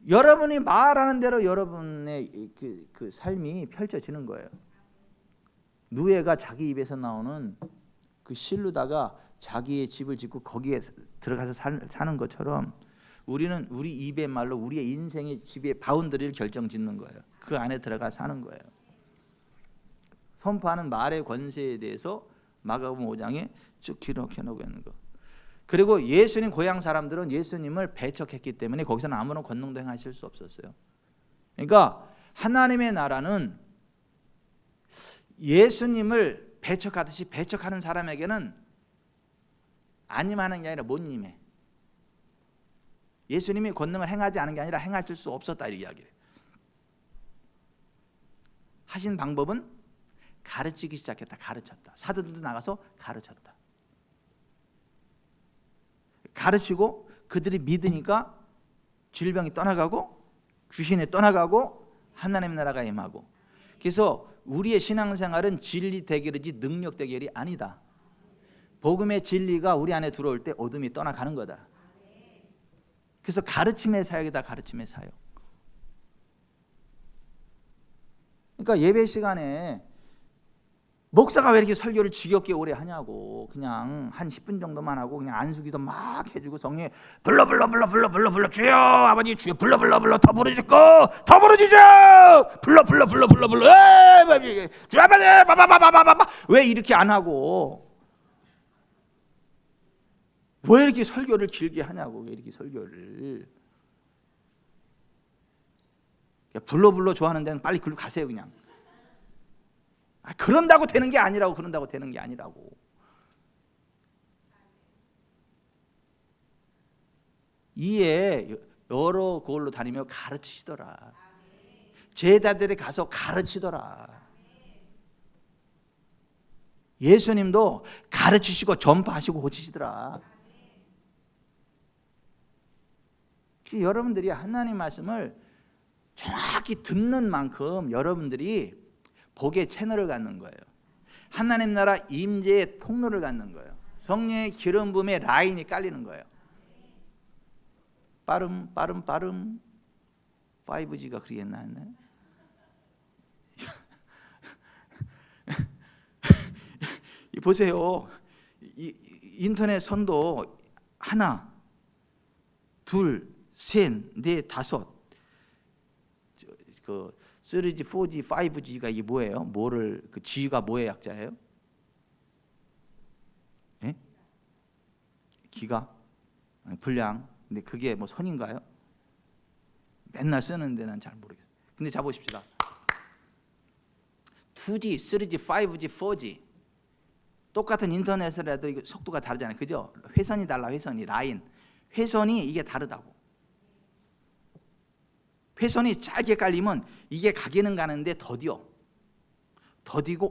여러분이 말하는 대로 여러분의 그 삶이 펼쳐지는 거예요. 누에가 자기 입에서 나오는 그 실루다가 자기의 집을 짓고 거기에 들어가서 사는 것처럼 우리는 우리 입의 말로 우리의 인생의 집의 바운더리를 결정짓는 거예요. 그 안에 들어가 사는 거예요. 선포하는 말의 권세에 대해서 마가복음 5장에 쭉 기록해놓고 있는 거. 그리고 예수님 고향 사람들은 예수님을 배척했기 때문에 거기서는 아무런 권능도 행하실 수 없었어요. 그러니까 하나님의 나라는 예수님을 배척하듯이 배척하는 사람에게는 안 임하는 게 아니라 못 임해. 예수님이 권능을 행하지 않은 게 아니라 행하실 수 없었다 이 이야기를 하신 방법은 가르치기 시작했다. 가르쳤다. 사도들도 나가서 가르쳤다. 가르치고 그들이 믿으니까 질병이 떠나가고 귀신이 떠나가고 하나님 나라가 임하고. 그래서 우리의 신앙생활은 진리 대결이지 능력 대결이 아니다. 복음의 진리가 우리 안에 들어올 때 어둠이 떠나가는 거다. 그래서 가르침의 사역이다. 가르침의 사역. 그러니까 예배 시간에 목사가 왜 이렇게 설교를 지겹게 오래 하냐고. 그냥 한 10분 정도만 하고 그냥 안수기도 막 해주고 성령에 불러 주여 아버지 주여 불러 더 부르짖고 더 부르짖어 불러 주여 아버지 바바바바바바 왜 이렇게 안 하고 왜 이렇게 설교를 길게 하냐고. 왜 이렇게 설교를 불러 좋아하는 데는 빨리 글로 가세요. 그냥 그런다고 되는 게 아니라고. 그런다고 되는 게 아니라고. 이에 여러 곳으로 다니며 가르치시더라. 제자들이 가서 가르치더라. 예수님도 가르치시고 전파하시고 고치시더라. 여러분들이 하나님 말씀을 정확히 듣는 만큼 여러분들이 복의 채널을 갖는 거예요. 하나님 나라 임재의 통로를 갖는 거예요. 성령의 기름 부음의 라인이 깔리는 거예요. 빠름 5G가 그리 했나 했나요? 보세요. 인터넷 선도 하나, 둘, 셋, 넷, 다섯. 그 3G, 4G, 5G가 이게 뭐예요? 뭐를 그 G가 뭐의 약자예요? 네? 기가? 분량. 근데 그게 뭐 선인가요? 맨날 쓰는데 난 잘 모르겠어요. 근데 자 보십시다. 2G, 3G, 5G, 4G 똑같은 인터넷을 해도 이거 속도가 다르잖아요. 그죠? 회선이 달라. 회선이 라인. 회선이 이게 다르다고. 회선이 짧게 깔리면 이게 가기는 가는데 더디고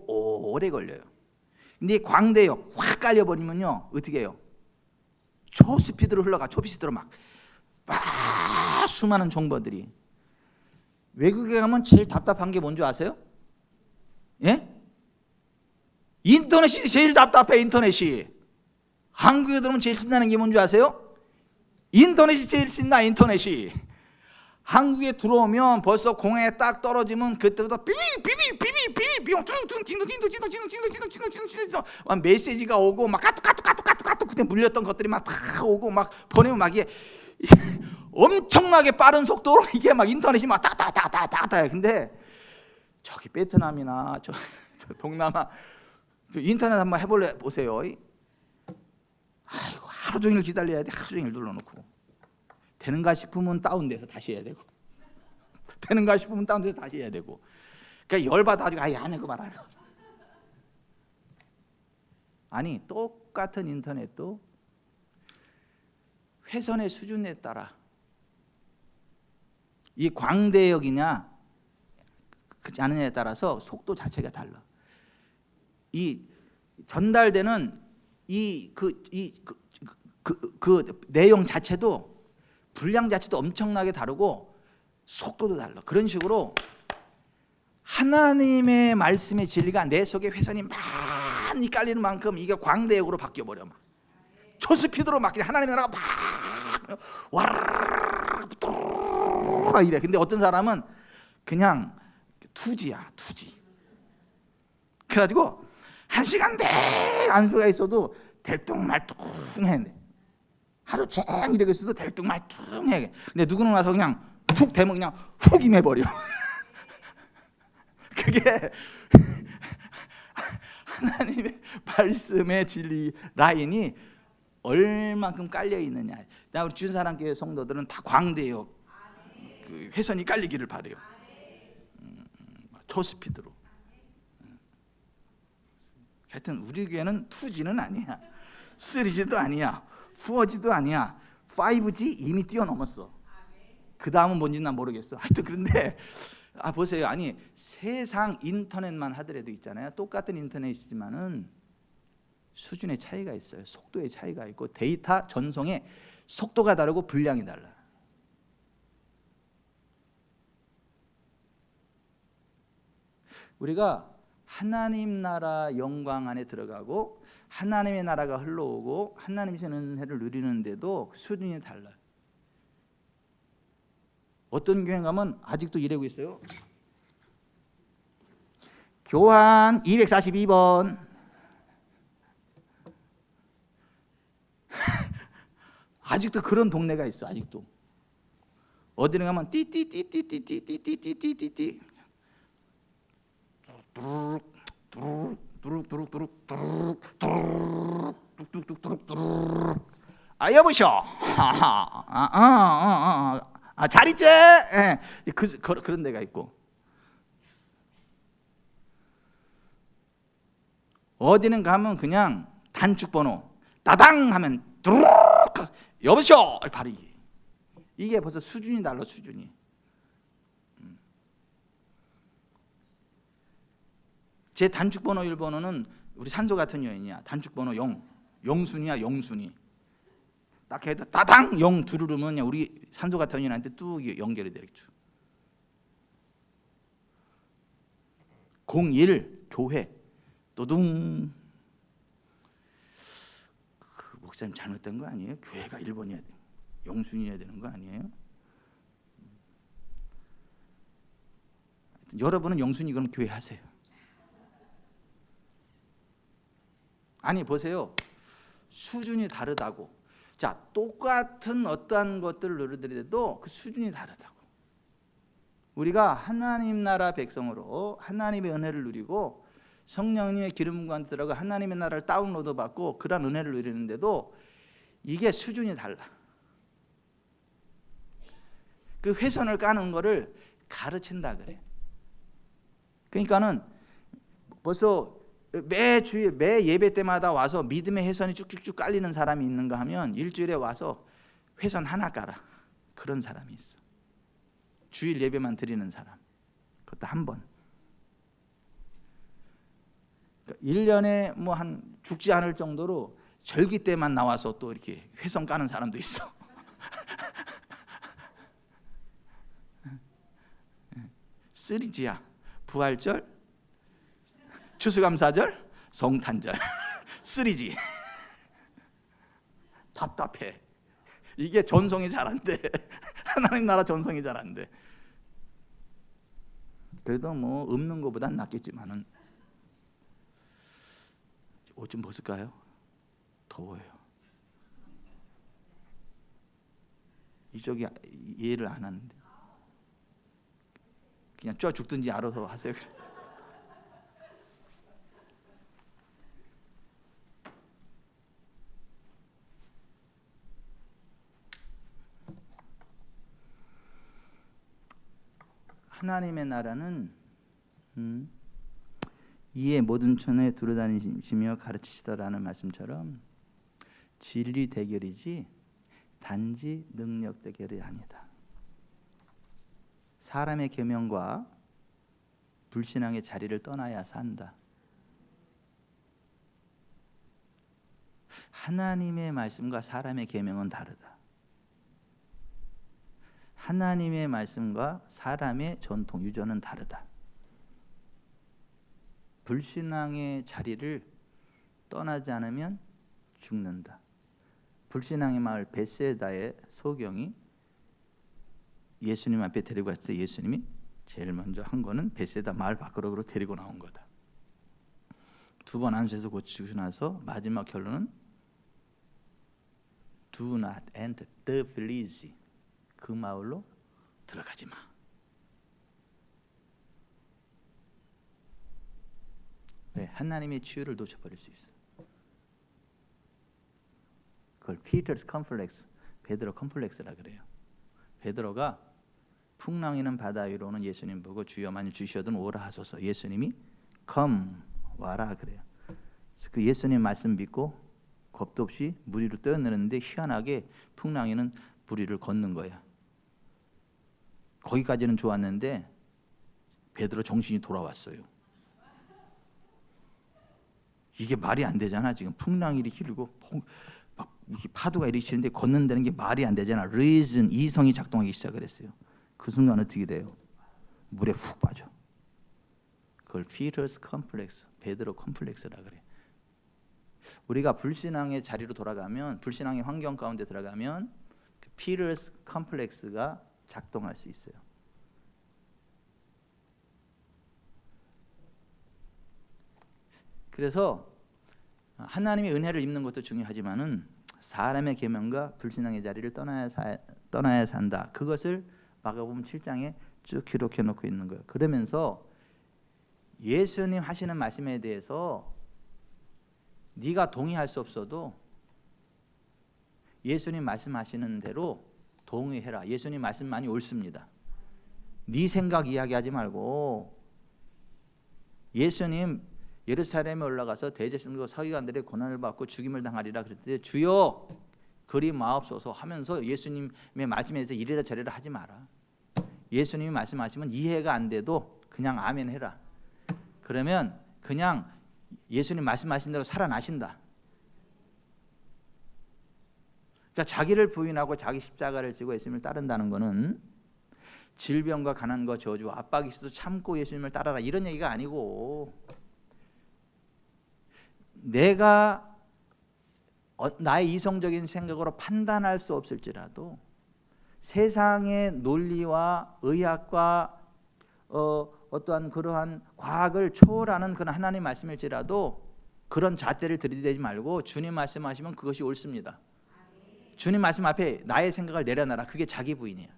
오래 걸려요. 근데 광대역 확 깔려버리면요 어떻게 해요? 초스피드로 흘러가. 초스피드로 막 수많은 정보들이. 외국에 가면 제일 답답한 게 뭔지 아세요? 예? 인터넷이 제일 답답해. 인터넷이. 한국에 들어오면 제일 신나는 게 뭔지 아세요? 인터넷이 제일 신나. 인터넷이. 한국에 들어오면 벌써 공항에 딱 떨어지면 그때부터 메시지가 오고 막 까뚝 그때 물렸던 것들이 막 다 오고 막 보내면 막 이게 엄청나게 빠른 속도로 이게 막 인터넷이 막 따따따따따. 근데 저기 베트남이나 저 동남아 그 인터넷 한번 해볼래 보세요. 아이고 하루 종일 기다려야 돼. 하루 종일 눌러놓고. 되는가 싶으면 다운돼서 다시 해야 되고, 되는가 싶으면 다운돼서 다시 해야 되고. 그러니까 열받아가지고 아예 안 해. 그만. 아니 똑같은 인터넷도 회선의 수준에 따라 이 광대역이냐 그렇지 않느냐에 따라서 속도 자체가 달라. 이 전달되는 그 내용 자체도 분량 자체도 엄청나게 다르고 속도도 달라. 그런 식으로 하나님의 말씀의 진리가 내 속에 회선이 많이 깔리는 만큼 이게 광대역으로 바뀌어버려. 막 초스피드로 막 하나님의 나라가 막 와르르 이래. 근데 어떤 사람은 그냥 2G야. 2G. 그래가지고 1시간 내 안수가 있어도 들뚱말뚱해. 하루 종일 이러고 있어도 들뚱말뚱해. 근데 누구는 와서 그냥 툭 대면 그냥 훅 임해버려. 그게 하나님의 말씀의 진리 라인이 얼만큼 깔려 있느냐. 우리 준사랑교회 성도들은 다 광대역 그 회선이 깔리기를 바래요. 초스피드로. 하여튼 우리 교회는 2G는 아니야. 3G도 아니야. 4G도 아니야. 5G 이미 뛰어넘었어. 그 다음은 뭔지 난 모르겠어. 하여튼 그런데 보세요. 아니 세상 인터넷만 하더라도 있잖아요. 똑같은 인터넷이지만은 수준의 차이가 있어요. 속도의 차이가 있고 데이터 전송의 속도가 다르고 분량이 달라. 우리가 하나님 나라 영광 안에 들어가고 하나님의 나라가 흘러오고 하나님의 은혜를 누리는데도 수준이 달라요. 어떤 교회 가면 아직도 이러고 있어요. 교환 242번. 아직도 그런 동네가 있어. 아직도 어디를 가면 띠띠띠띠띠띠띠띠띠띠띠 여보셔. 잘 있지? 그런 데가 있고, 어디는 가면 그냥 단축번호 따당 하면 두룩 여보셔 바로 이게 벌써 수준이 달라. 수준이. 제 단축번호 1번호는 우리 산소 같은 여인이야. 단축번호 0, 영순이야. 영순이 딱 해도 따당 0 두르르면 우리 산소 같은 여인한테 뚝 연결이 되겠죠. 01 교회 또둥. 그 목사님 잘못된 거 아니에요? 교회가 1번이어야 돼. 영순이어야 되는 거 아니에요? 여러분은 영순이 그럼 교회 하세요. 아니 보세요. 수준이 다르다고. 자, 똑같은 어떠한 것들을 누리더라도 그 수준이 다르다고. 우리가 하나님 나라 백성으로 하나님의 은혜를 누리고 성령님의 기름과 들어가 하나님의 나라를 다운로드 받고 그런 은혜를 누리는데도 이게 수준이 달라. 그 회선을 까는 거를 가르친다 그래. 그러니까는 벌써 매 예배 때마다 와서 믿음의 회선이 쭉쭉쭉 깔리는 사람이 있는가 하면 일주일에 와서 회선 하나 깔아. 그런 사람이 있어. 주일 예배만 드리는 사람. 그것도 한 번. 1년에 뭐 한 죽지 않을 정도로 절기 때만 나와서 또 이렇게 회선 까는 사람도 있어. 쓰리지야. 부활절, 추수감사절, 성탄절. 쓰리지. 답답해. 이게 전송이 잘 안 돼. 하나님 나라 전송이 잘 안 돼. 그래도 뭐 없는 것보단 낫겠지만은 옷 좀 벗을까요? 더워요. 이쪽이 이해를 안 하는데 그냥 쪄 죽든지 알아서 하세요. 하나님의 나라는 이에 모든 천에 두루다니시며 가르치시더라는 말씀처럼 진리 대결이지 단지 능력 대결이 아니다. 사람의 계명과 불신앙의 자리를 떠나야 산다. 하나님의 말씀과 사람의 계명은 다르다. 하나님의 말씀과 사람의 전통, 유전은 다르다. 불신앙의 자리를 떠나지 않으면 죽는다. 불신앙의 마을 베세다의 소경이 예수님 앞에 데리고 갔을 때 예수님이 제일 먼저 한 거는 베세다 마을 밖으로 데리고 나온 거다. 두 번 안수해서 고치고 나서 마지막 결론은 Do not enter the village. 그 마을로 들어가지 마. 왜? 하나님의 치유를 놓쳐버릴 수 있어. 그걸 피터스 컴플렉스, 베드로 컴플렉스라 그래요. 베드로가 풍랑이는 바다 위로는 예수님 보고 주여 만일 주시어든 오라 하소서. 예수님이 come 와라 그래요. 그 예수님 말씀 믿고 겁도 없이 물 위로 떠내렸는데 희한하게 풍랑에는 물 위를 걷는 거야. 거기까지는 좋았는데 베드로 정신이 돌아왔어요. 이게 말이 안 되잖아. 지금 풍랑이 이렇게 일고 막 이렇게 파도가 이렇게 치는데 걷는다는 게 말이 안 되잖아. reason, 이성이 작동하기 시작을 했어요. 그 순간 어떻게 돼요? 물에 훅 빠져. 그걸 Peter's complex, 베드로 컴플렉스라 그래. 우리가 불신앙의 자리로 돌아가면, 불신앙의 환경 가운데 들어가면 그 Peter's complex가 작동할 수 있어요. 그래서 하나님의 은혜를 입는 것도 중요하지만은 사람의 계명과 불신앙의 자리를 떠나야 산다. 그것을 마가복음 7장에 쭉 기록해 놓고 있는 거예요. 그러면서 예수님 하시는 말씀에 대해서 네가 동의할 수 없어도 예수님 말씀하시는 대로 동의해라. 예수님 말씀 많이 옳습니다. 네 생각 이야기하지 말고 예수님 예루살렘에 올라가서 대제사장과 서기관들의 고난을 받고 죽임을 당하리라 그랬을 때 주여 그리 마옵소서 하면서 예수님의 말씀에 대해서 이래라 저래라 하지 마라. 예수님이 말씀하시면 이해가 안 돼도 그냥 아멘 해라. 그러면 그냥 예수님 말씀하신 대로 살아나신다. 그러니까 자기를 부인하고 자기 십자가를 지고 예수님을 따른다는 것은 질병과 가난과 저주, 압박이 있어도 참고 예수님을 따라라 이런 얘기가 아니고 내가 나의 이성적인 생각으로 판단할 수 없을지라도 세상의 논리와 의학과 어떠한 그러한 과학을 초월하는 그런 하나님 말씀일지라도 그런 잣대를 들이대지 말고 주님 말씀하시면 그것이 옳습니다. 주님 말씀 앞에 나의 생각을 내려놔라. 그게 자기 부인이야.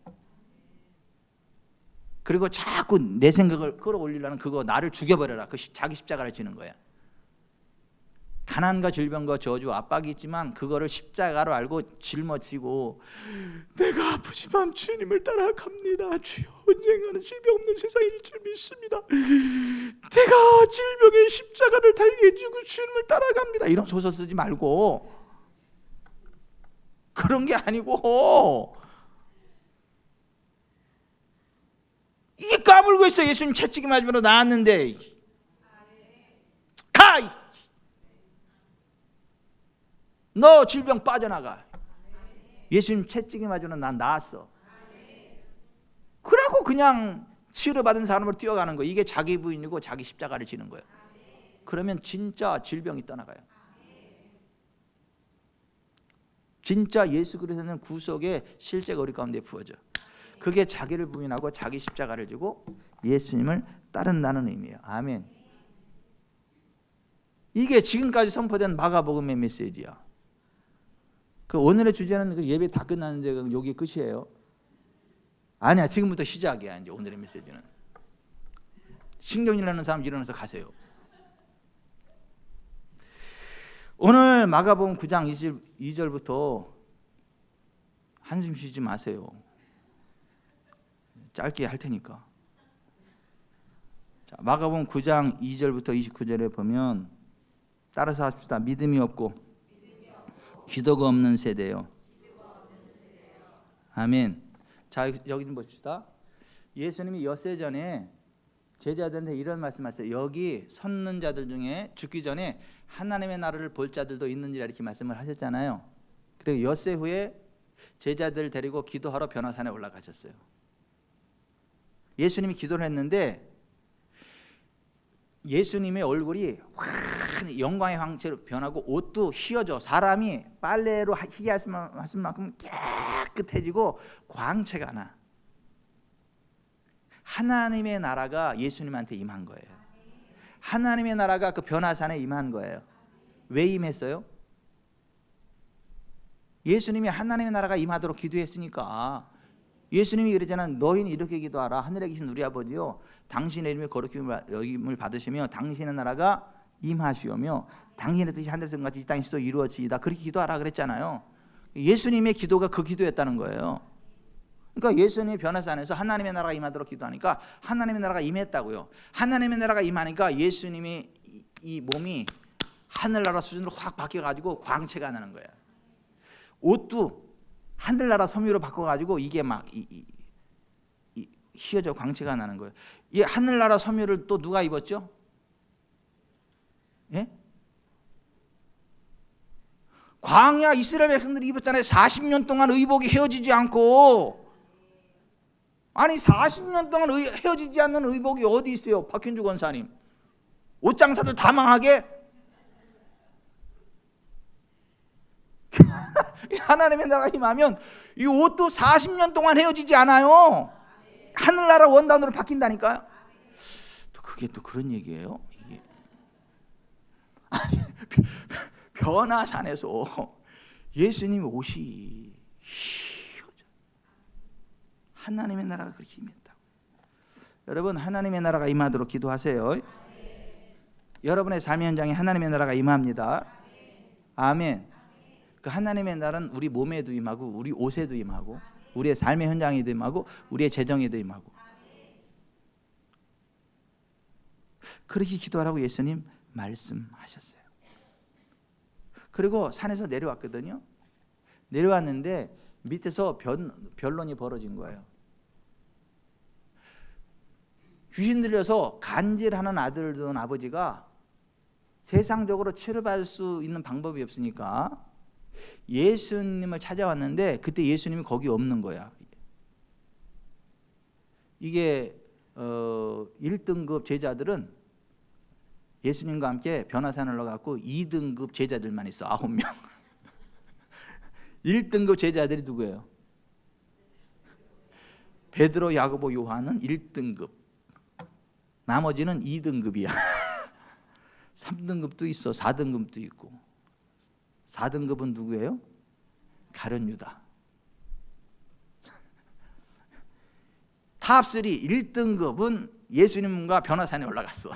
그리고 자꾸 내 생각을 끌어올리려는 그거 나를 죽여버려라. 그 자기 십자가를 지는 거야. 가난과 질병과 저주, 압박이 있지만 그거를 십자가로 알고 짊어지고 내가 아프지만 주님을 따라갑니다. 주여 언젠가는 질병 없는 세상일 줄 믿습니다. 내가 질병의 십자가를 달게 해주고 주님을 따라갑니다. 이런 소설 쓰지 말고 그런 게 아니고 이게 까불고 있어. 예수님 채찍이 맞으러 나왔는데 가! 너 질병 빠져나가. 예수님 채찍이 맞으러 난 나았어. 그러고 그냥 치료받은 사람으로 뛰어가는 거예요. 이게 자기 부인이고 자기 십자가를 지는 거예요. 그러면 진짜 질병이 떠나가요. 진짜 예수 그리스도는 구속의 실제가 우리 가운데 부어져. 그게 자기를 부인하고 자기 십자가를 지고 예수님을 따른다는 의미예요. 아멘. 이게 지금까지 선포된 마가복음의 메시지야. 그 오늘의 주제는 그 예배 다 끝났는데 여기 끝이에요. 아니야, 지금부터 시작이야. 이제 오늘의 메시지는 신경질 나는 사람 일어나서 가세요. 오늘 마가복음 9장 22절부터 한숨 쉬지 마세요. 짧게 할 테니까. 자, 마가복음 9장 2절부터 29절에 보면 따라서 합시다. 믿음이 없고 기도가 없는 세대요. 아멘. 자, 여기 좀 봅시다. 예수님이 엿새 전에 제자들한테 이런 말씀하셨어요. 여기 섰는 자들 중에 죽기 전에 하나님의 나라를 볼 자들도 있는지라 이렇게 말씀을 하셨잖아요. 그리고 엿새 후에 제자들을 데리고 기도하러 변화산에 올라가셨어요. 예수님이 기도를 했는데 예수님의 얼굴이 확 영광의 황체로 변하고 옷도 휘어져. 사람이 빨래로 희게 하신 만큼 깨끗해지고 광채가 나. 하나님의 나라가 예수님한테 임한 거예요. 하나님의 나라가 그 변화산에 임한 거예요. 왜 임했어요? 예수님이 하나님의 나라가 임하도록 기도했으니까. 예수님이 그러잖아. 너희는 이렇게 기도하라. 하늘에 계신 우리 아버지요, 당신의 이름이 거룩힘을 받으시며 당신의 나라가 임하시오며 당신의 뜻이 하늘에서 같이 이 땅에서도 이루어지이다. 그렇게 기도하라 그랬잖아요. 예수님의 기도가 그 기도였다는 거예요. 그러니까 예수님의 변화산에서 하나님의 나라가 임하도록 기도하니까 하나님의 나라가 임했다고요. 하나님의 나라가 임하니까 예수님의 이 몸이 하늘나라 수준으로 확 바뀌어가지고 광채가 나는 거야. 옷도 하늘나라 섬유로 바꿔가지고 이게 막 휘어져 광채가 나는 거예요. 이 하늘나라 섬유를 또 누가 입었죠? 예? 광야 이스라엘 백성들이 입었잖아요. 40년 동안 의복이 헤어지지 않고. 아니 40년 동안 헤어지지 않는 의복이 어디 있어요? 박현주 권사님, 옷장사들 다 망하게 하나님의 나라가 임하면 이 옷도 40년 동안 헤어지지 않아요. 하늘나라 원단으로 바뀐다니까요. 또 그게 또 그런 얘기예요. 이게 아니, 변화산에서 예수님 옷이 휘어져. 하나님의 나라가 그렇게 임했다고. 여러분, 하나님의 나라가 임하도록 기도하세요. 여러분의 삶의 현장에 하나님의 나라가 임합니다. 아멘. 그 하나님의 나라는 우리 몸에도 임하고 우리 옷에도 임하고 우리의 삶의 현장에도 임하고 우리의 재정에도 임하고. 그렇게 기도하라고 예수님 말씀하셨어요. 그리고 산에서 내려왔거든요. 내려왔는데 밑에서 변론이 벌어진 거예요. 귀신 들려서 간질하는 아들을 둔 아버지가 세상적으로 치료받을 수 있는 방법이 없으니까 예수님을 찾아왔는데 그때 예수님이 거기 없는 거야. 이게 1등급 제자들은 예수님과 함께 변화산을 올라갔고 2등급 제자들만 있어. 9명. 1등급 제자들이 누구예요? 베드로, 야고보, 요한은 1등급. 나머지는 2등급이야. 3등급도 있어. 4등급도 있고. 4등급은 누구예요? 가룟 유다. 탑3 1등급은 예수님과 변화산에 올라갔어.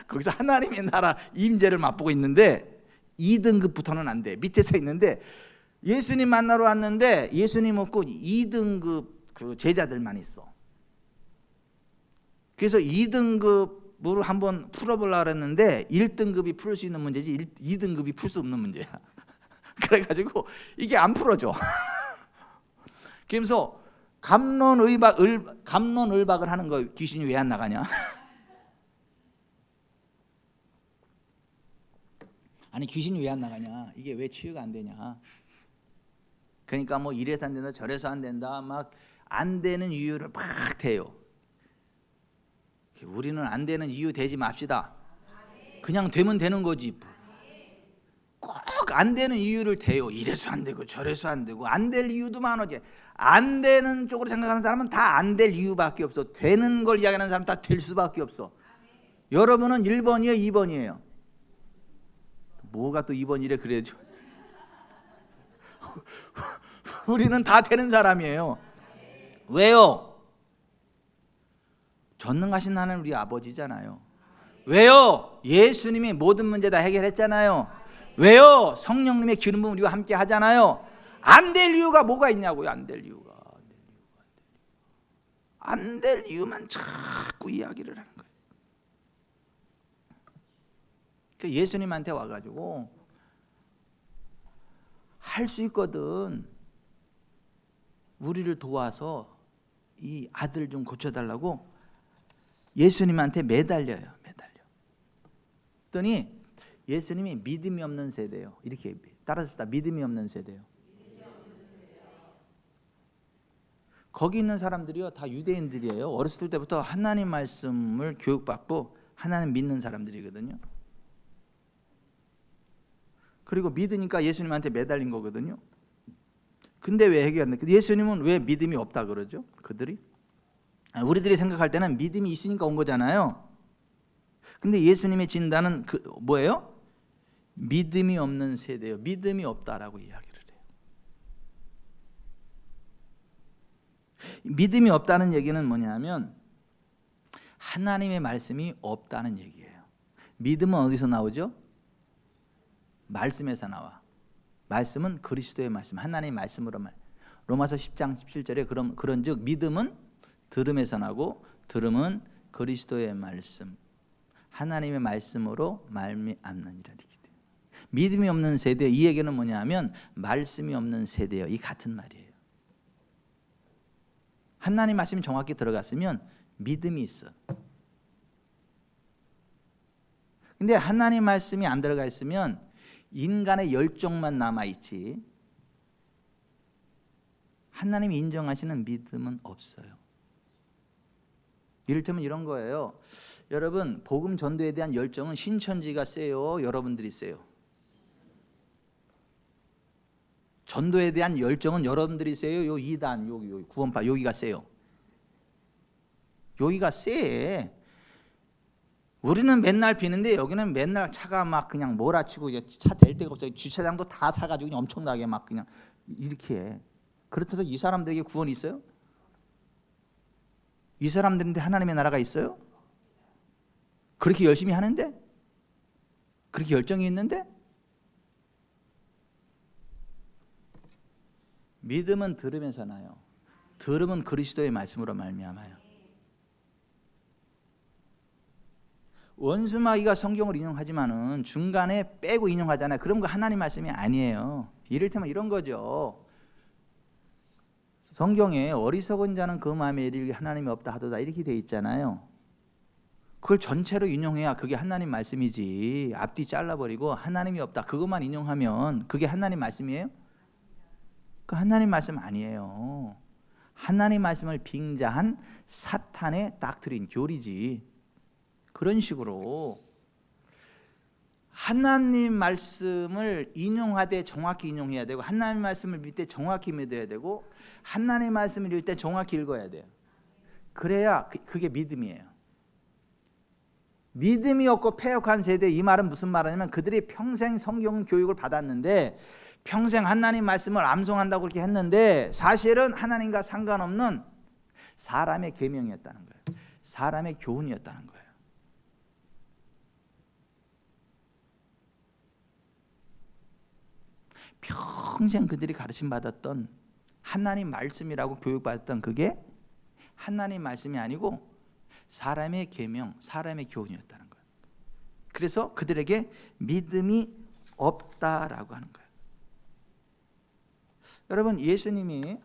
거기서 하나님의 나라 임재를 맛보고 있는데 2등급부터는 안 돼. 밑에서 있는데 예수님 만나러 왔는데 예수님 없고 2등급 그 제자들만 있어. 그래서 2등급으로 한번 풀어보려고 했는데 1등급이 풀 수 있는 문제지 2등급이 풀 수 없는 문제야. 그래가지고 이게 안 풀어져. 그러면서 갑론을박을 하는 거. 귀신이 왜 안 나가냐? 아니 귀신이 왜 안 나가냐? 이게 왜 치유가 안 되냐? 그러니까 뭐 이래서 안 된다 저래서 안 된다 막 안 되는 이유를 막 대요. 우리는 안 되는 이유 대지 맙시다. 그냥 되면 되는 거지. 꼭 안 되는 이유를 대요. 이래서 안 되고 저래서 안 되고 안 될 이유도 많아지. 안 되는 쪽으로 생각하는 사람은 다 안 될 이유밖에 없어. 되는 걸 이야기하는 사람은 다 될 수밖에 없어. 여러분은 1번이에요 2번이에요? 뭐가 또 2번이래 그래야죠. 우리는 다 되는 사람이에요. 왜요? 전능하신 하나님 우리 아버지잖아요. 왜요? 예수님이 모든 문제 다 해결했잖아요. 왜요? 성령님의 기름 부음 우리와 함께 하잖아요. 안 될 이유가 뭐가 있냐고요. 안 될 이유가 안 될 이유만 자꾸 이야기를 하는 거예요. 그러니까 예수님한테 와가지고 할 수 있거든. 우리를 도와서 이 아들 좀 고쳐달라고 예수님한테 매달려요. 그랬더니 예수님이 믿음이 없는 세대예요. 이렇게 따라서 믿음이 없는 세대예요. 거기 있는 사람들이요 다 유대인들이에요. 어렸을 때부터 하나님 말씀을 교육받고 하나님 믿는 사람들이거든요. 그리고 믿으니까 예수님한테 매달린 거거든요. 근데 왜 해결 안 돼? 예수님은 왜 믿음이 없다 그러죠? 그들이 우리들이 생각할 때는 믿음이 있으니까 온 거잖아요. 근데 예수님의 진단은 그 뭐예요? 믿음이 없는 세대예요. 믿음이 없다라고 이야기를 해요. 믿음이 없다는 얘기는 뭐냐면 하나님의 말씀이 없다는 얘기예요. 믿음은 어디서 나오죠? 말씀에서 나와. 말씀은 그리스도의 말씀, 하나님의 말씀으로 말. 로마서 10장 17절에 그런즉 믿음은 들음에서 나고 들음은 그리스도의 말씀. 하나님의 말씀으로 말미암느니라. 믿음이 없는 세대, 이 얘기는 뭐냐면 말씀이 없는 세대예요. 이 같은 말이에요. 하나님 말씀이 정확히 들어갔으면 믿음이 있어. 근데 하나님 말씀이 안 들어가 있으면 인간의 열정만 남아있지 하나님이 인정하시는 믿음은 없어요. 이를테면 이런 거예요. 여러분, 복음 전도에 대한 열정은 신천지가 세요, 여러분들이 세요? 전도에 대한 열정은 여러분들이 세요, 요 2단 여기 구원파 여기가 세요? 여기가 세. 우리는 맨날 비는데 여기는 맨날 차가 막 그냥 몰아치고 차 댈 데가 없어요. 주차장도 다 사가지고 그냥 엄청나게 막 그냥 이렇게 해. 그렇다고 이 사람들에게 구원이 있어요? 이 사람들인데 하나님의 나라가 있어요? 그렇게 열심히 하는데? 그렇게 열정이 있는데? 믿음은 들으면서 나요. 들음은 그리스도의 말씀으로 말미암아요. 원수마귀가 성경을 인용하지만은 중간에 빼고 인용하잖아요. 그럼 그 하나님 말씀이 아니에요. 이를테면 이런 거죠. 성경에 어리석은 자는 그 마음에 이르기를 하나님이 없다 하도다 이렇게 돼 있잖아요. 그걸 전체로 인용해야 그게 하나님 말씀이지. 앞뒤 잘라버리고 하나님이 없다 그것만 인용하면 그게 하나님 말씀이에요? 그 하나님 말씀 아니에요. 하나님 말씀을 빙자한 사탄의 닥트린 교리지. 그런 식으로 하나님 말씀을 인용하되 정확히 인용해야 되고 하나님 말씀을 믿을 때 정확히 믿어야 되고 하나님 말씀을 읽을 때 정확히 읽어야 돼요. 그래야 그게 믿음이에요. 믿음이 없고 패역한 세대, 이 말은 무슨 말이냐면 그들이 평생 성경 교육을 받았는데 평생 하나님 말씀을 암송한다고 그렇게 했는데 사실은 하나님과 상관없는 사람의 계명이었다는 거예요. 사람의 교훈이었다는 거예요. 평생 그들이 가르침 받았던 하나님 말씀이라고 교육받았던 그게 하나님 말씀이 아니고 사람의 계명, 사람의 교훈이었다는 거예요. 그래서 그들에게 믿음이 없다라고 하는 거예요. 여러분, 예수님이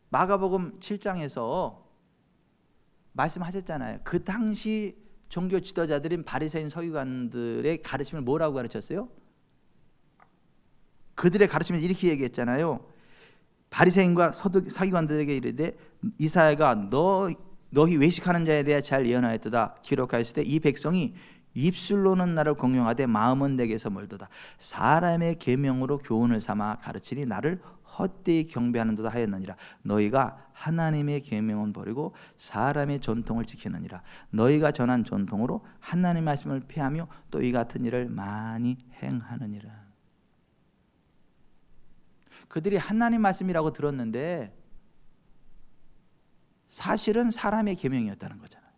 마가복음 7장에서 말씀하셨잖아요. 그 당시 종교 지도자들인 바리새인 서기관들의 가르침을 뭐라고 가르쳤어요? 그들의 가르침에서 이렇게 얘기했잖아요. 바리새인과 서기관들에게 이르되 이사야가 너희 외식하는 자에 대해 잘 예언하였도다. 기록하였을 때 이 백성이 입술로는 나를 공경하되 마음은 내게서 멀도다. 사람의 계명으로 교훈을 삼아 가르치니 나를 헛되이 경배하는도다 하였느니라. 너희가 하나님의 계명은 버리고 사람의 전통을 지키느니라. 너희가 전한 전통으로 하나님의 말씀을 폐하며 또 이 같은 일을 많이 행하느니라. 그들이 하나님 말씀이라고 들었는데 사실은 사람의 계명이었다는 거잖아요.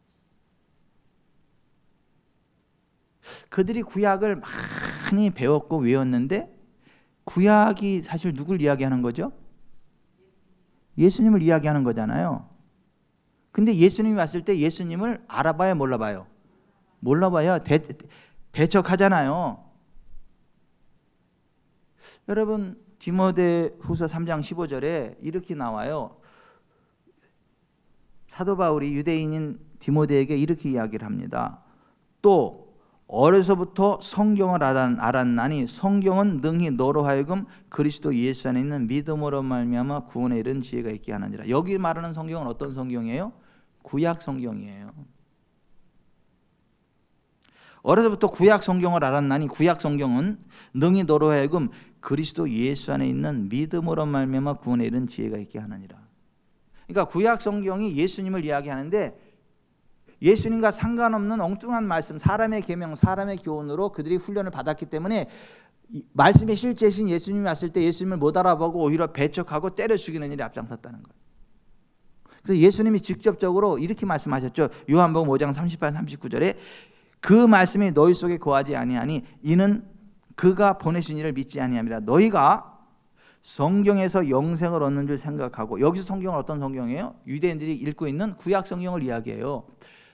그들이 구약을 많이 배웠고 외웠는데 구약이 사실 누굴 이야기하는 거죠? 예수님을 이야기하는 거잖아요. 근데 예수님이 왔을 때 예수님을 알아봐야 몰라봐요? 몰라봐야 배척하잖아요. 여러분, 디모데후서 3장 15절에 이렇게 나와요. 사도 바울이 유대인인 디모데에게 이렇게 이야기를 합니다. 또 어려서부터 성경을 알았나니 성경은 능히 너로 하여금 그리스도 예수 안에 있는 믿음으로 말미암아 구원에 이른 지혜가 있게 하느니라. 여기 말하는 성경은 어떤 성경이에요? 구약 성경이에요. 어려서부터 구약 성경을 알았나니 구약 성경은 능히 너로 하여금 그리스도 예수 안에 있는 믿음으로 말미암아 구원에 이른 지혜가 있게 하느니라. 그러니까 구약 성경이 예수님을 이야기하는데 예수님과 상관없는 엉뚱한 말씀, 사람의 계명, 사람의 교훈으로 그들이 훈련을 받았기 때문에 말씀의 실제신 예수님이 왔을 때 예수님을 못 알아보고 오히려 배척하고 때려 죽이는 일이 앞장섰다는 거예요. 그래서 예수님이 직접적으로 이렇게 말씀하셨죠. 요한복음 5장 38, 39절에 그 말씀이 너희 속에 거하지 아니하니 이는 그가 보내신 이를 믿지 아니함이라. 너희가 성경에서 영생을 얻는 줄 생각하고, 여기서 성경은 어떤 성경이에요? 유대인들이 읽고 있는 구약 성경을 이야기해요.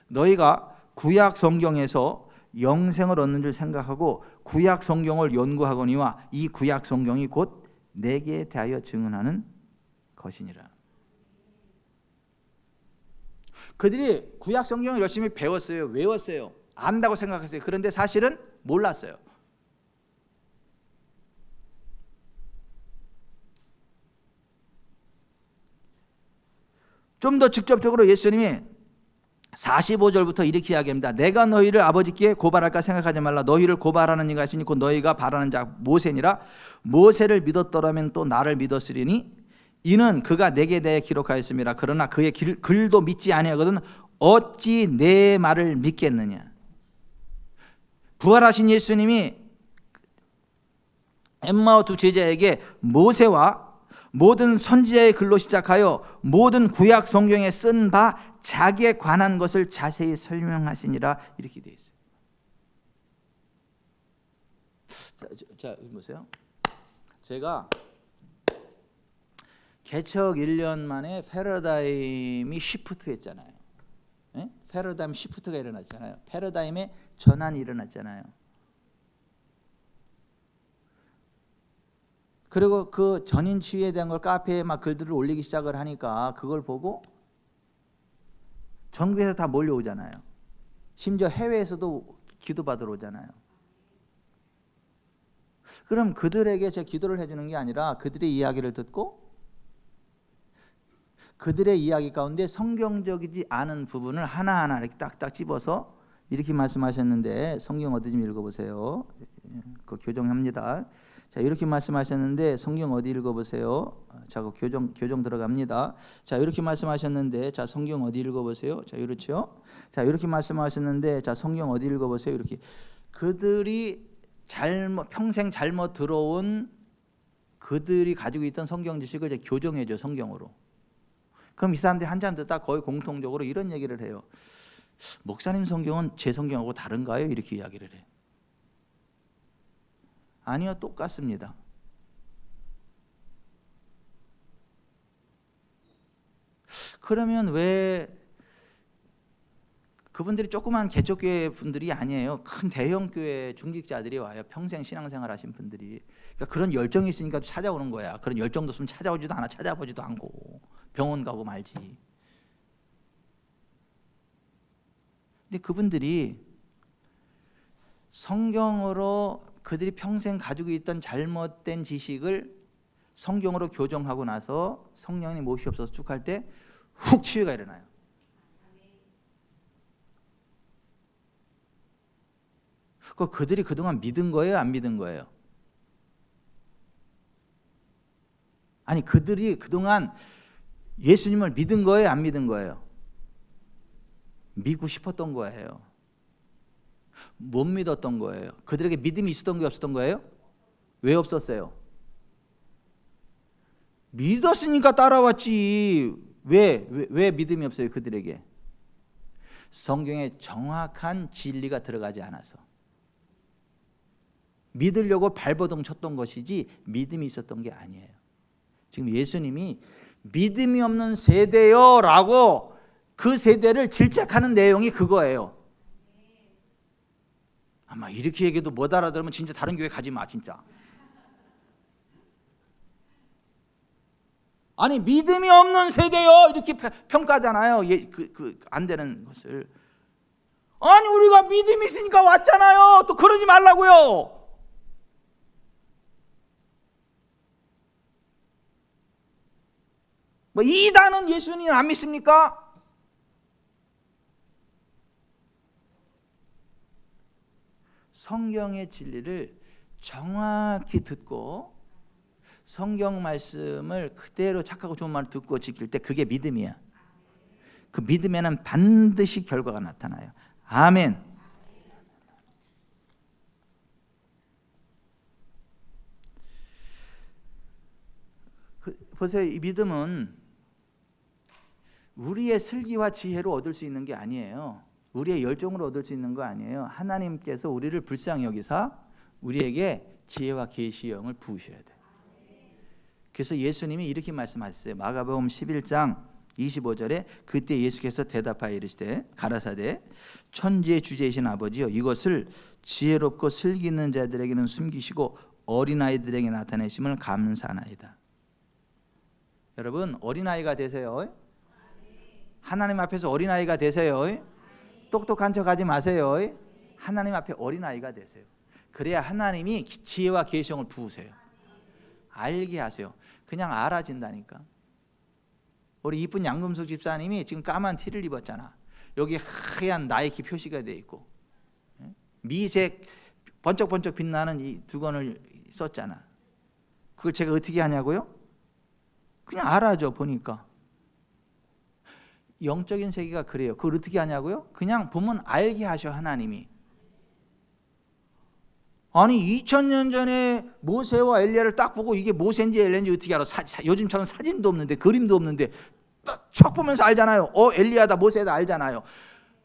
너희가 구약 성경에서 영생을 얻는 줄 생각하고 구약 성경을 연구하거니와 이 구약 성경이 곧 내게 대하여 증언하는 것이니라. 그들이 구약 성경을 열심히 배웠어요. 외웠어요. 안다고 생각했어요. 그런데 사실은 몰랐어요. 좀 더 직접적으로 예수님이 45절부터 이렇게 이야기합니다. 내가 너희를 아버지께 고발할까 생각하지 말라. 너희를 고발하는 이가 있으니 곧 너희가 바라는 자 모세니라. 모세를 믿었더라면 또 나를 믿었으리니 이는 그가 내게 대해 기록하였음이라. 그러나 그의 글도 믿지 아니하거든 어찌 내 말을 믿겠느냐. 부활하신 예수님이 엠마오 두 제자에게 모세와 모든 선지자의 글로 시작하여 모든 구약 성경에 쓴 바 자기에 관한 것을 자세히 설명하시니라 이렇게 되어 있어요. 자 보세요. 제가 개척 1년 만에 패러다임이 시프트 했잖아요. 네? 패러다임 시프트가 일어났잖아요. 패러다임의 전환이 일어났잖아요. 그리고 그 전인 치유에 대한 걸 카페에 막 글들을 올리기 시작을 하니까 그걸 보고 전국에서 다 몰려오잖아요. 심지어 해외에서도 기도받으러 오잖아요. 그럼 그들에게 제가 기도를 해주는 게 아니라 그들의 이야기를 듣고 그들의 이야기 가운데 성경적이지 않은 부분을 하나하나 이렇게 딱딱 집어서 이렇게 말씀하셨는데 성경 어디 좀 읽어보세요. 그 교정합니다. 자 이렇게 말씀하셨는데 성경 어디 읽어보세요. 자 그 교정 들어갑니다. 자 이렇게 말씀하셨는데 자 성경 어디 읽어보세요. 자 이렇죠. 자 이렇게 말씀하셨는데 자 성경 어디 읽어보세요. 이렇게 그들이 평생 잘못 들어온 그들이 가지고 있던 성경 지식을 이제 교정해줘 성경으로. 그럼 이 사람들이 한참 듣다 거의 공통적으로 이런 얘기를 해요. 목사님 성경은 제 성경하고 다른가요? 이렇게 이야기를 해요. 아니요, 똑같습니다. 그러면 왜 그분들이 조그만 개척교회 분들이 아니에요. 큰 대형교회 중직자들이 와요. 평생 신앙생활 하신 분들이. 그러니까 그런 열정이 있으니까 찾아오는 거야. 그런 열정도 없으면 찾아오지도 않아. 찾아보지도 않고 병원 가고 말지. 근데 그분들이 성경으로 그들이 평생 가지고 있던 잘못된 지식을 성경으로 교정하고 나서 성령이 모시옵소서 쭉 할 때 훅 치유가 일어나요. 그들이 그동안 믿은 거예요? 안 믿은 거예요? 아니 그들이 그동안 예수님을 믿은 거예요? 안 믿은 거예요? 믿고 싶었던 거예요. 못 믿었던 거예요. 그들에게 믿음이 있었던 게 없었던 거예요? 왜 없었어요? 믿었으니까 따라왔지. 왜 믿음이 없어요? 그들에게 성경에 정확한 진리가 들어가지 않아서 믿으려고 발버둥 쳤던 것이지 믿음이 있었던 게 아니에요. 지금 예수님이 믿음이 없는 세대요 라고 그 세대를 질책하는 내용이 그거예요. 아마 이렇게 얘기해도 못 알아들으면 진짜 다른 교회 가지 마 진짜. 아니 믿음이 없는 세대요 이렇게 평가하잖아요. 안 되는 것을. 아니 우리가 믿음이 있으니까 왔잖아요. 또 그러지 말라고요. 뭐 이단은 예수님 안 믿습니까? 성경의 진리를 정확히 듣고 성경 말씀을 그대로 착하고 좋은 말을 듣고 지킬 때 그게 믿음이야. 그 믿음에는 반드시 결과가 나타나요. 아멘. 보세요. 이 믿음은 우리의 슬기와 지혜로 얻을 수 있는 게 아니에요. 우리의 열정으로 얻을 수 있는 거 아니에요. 하나님께서 우리를 불쌍히 여기사 우리에게 지혜와 계시의 영을 부으셔야 돼요. 그래서 예수님이 이렇게 말씀하셨어요. 마가복음 11장 25절에 그때 예수께서 대답하여 이르시되 가라사대 천지의 주제이신 아버지여 이것을 지혜롭고 슬기 있는 자들에게는 숨기시고 어린아이들에게 나타내심을 감사하나이다. 여러분 어린아이가 되세요. 하나님 앞에서 어린아이가 되세요. 똑똑한 척하지 마세요. 하나님 앞에 어린아이가 되세요. 그래야 하나님이 지혜와 계시형을 부으세요. 알게 하세요. 그냥 알아진다니까. 우리 이쁜 양금숙 집사님이 지금 까만 티를 입었잖아. 여기 하얀 나이키 표시가 돼 있고 미색 번쩍번쩍 빛나는 이 두건을 썼잖아. 그걸 제가 어떻게 하냐고요? 그냥 알아줘 보니까. 영적인 세계가 그래요. 그걸 어떻게 하냐고요? 그냥 보면 알게 하셔 하나님이. 아니 2000년 전에 모세와 엘리야를 딱 보고 이게 모세인지 엘리야인지 어떻게 알아? 요즘처럼 사진도 없는데 그림도 없는데 딱 보면서 알잖아요. 엘리야다 모세다 알잖아요.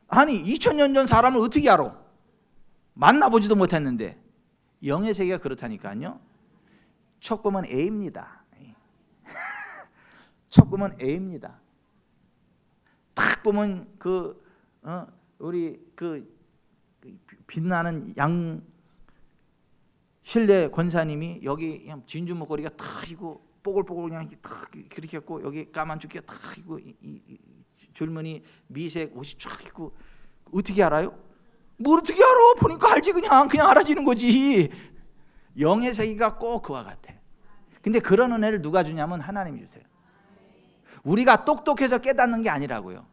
아니 2000년 전 사람을 어떻게 알아? 만나보지도 못했는데. 영의 세계가 그렇다니까요. 척 보면 A입니다. 척 보면 A입니다. 딱 보면 우리 빛나는 양 신뢰 권사님이 여기 그냥 진주 목걸이가 탁 있고 뽀글뽀글 그냥 탁 그렇게 했고 여기 까만 줄기가 탁 있고 이 줄무늬 미색 옷이 쫙 있고 어떻게 알아요? 뭘 어떻게 알아? 보니까 알지 그냥 알아지는 거지. 영의 세계가 꼭 그와 같아. 근데 그런 은혜를 누가 주냐면 하나님이 주세요. 우리가 똑똑해서 깨닫는 게 아니라고요.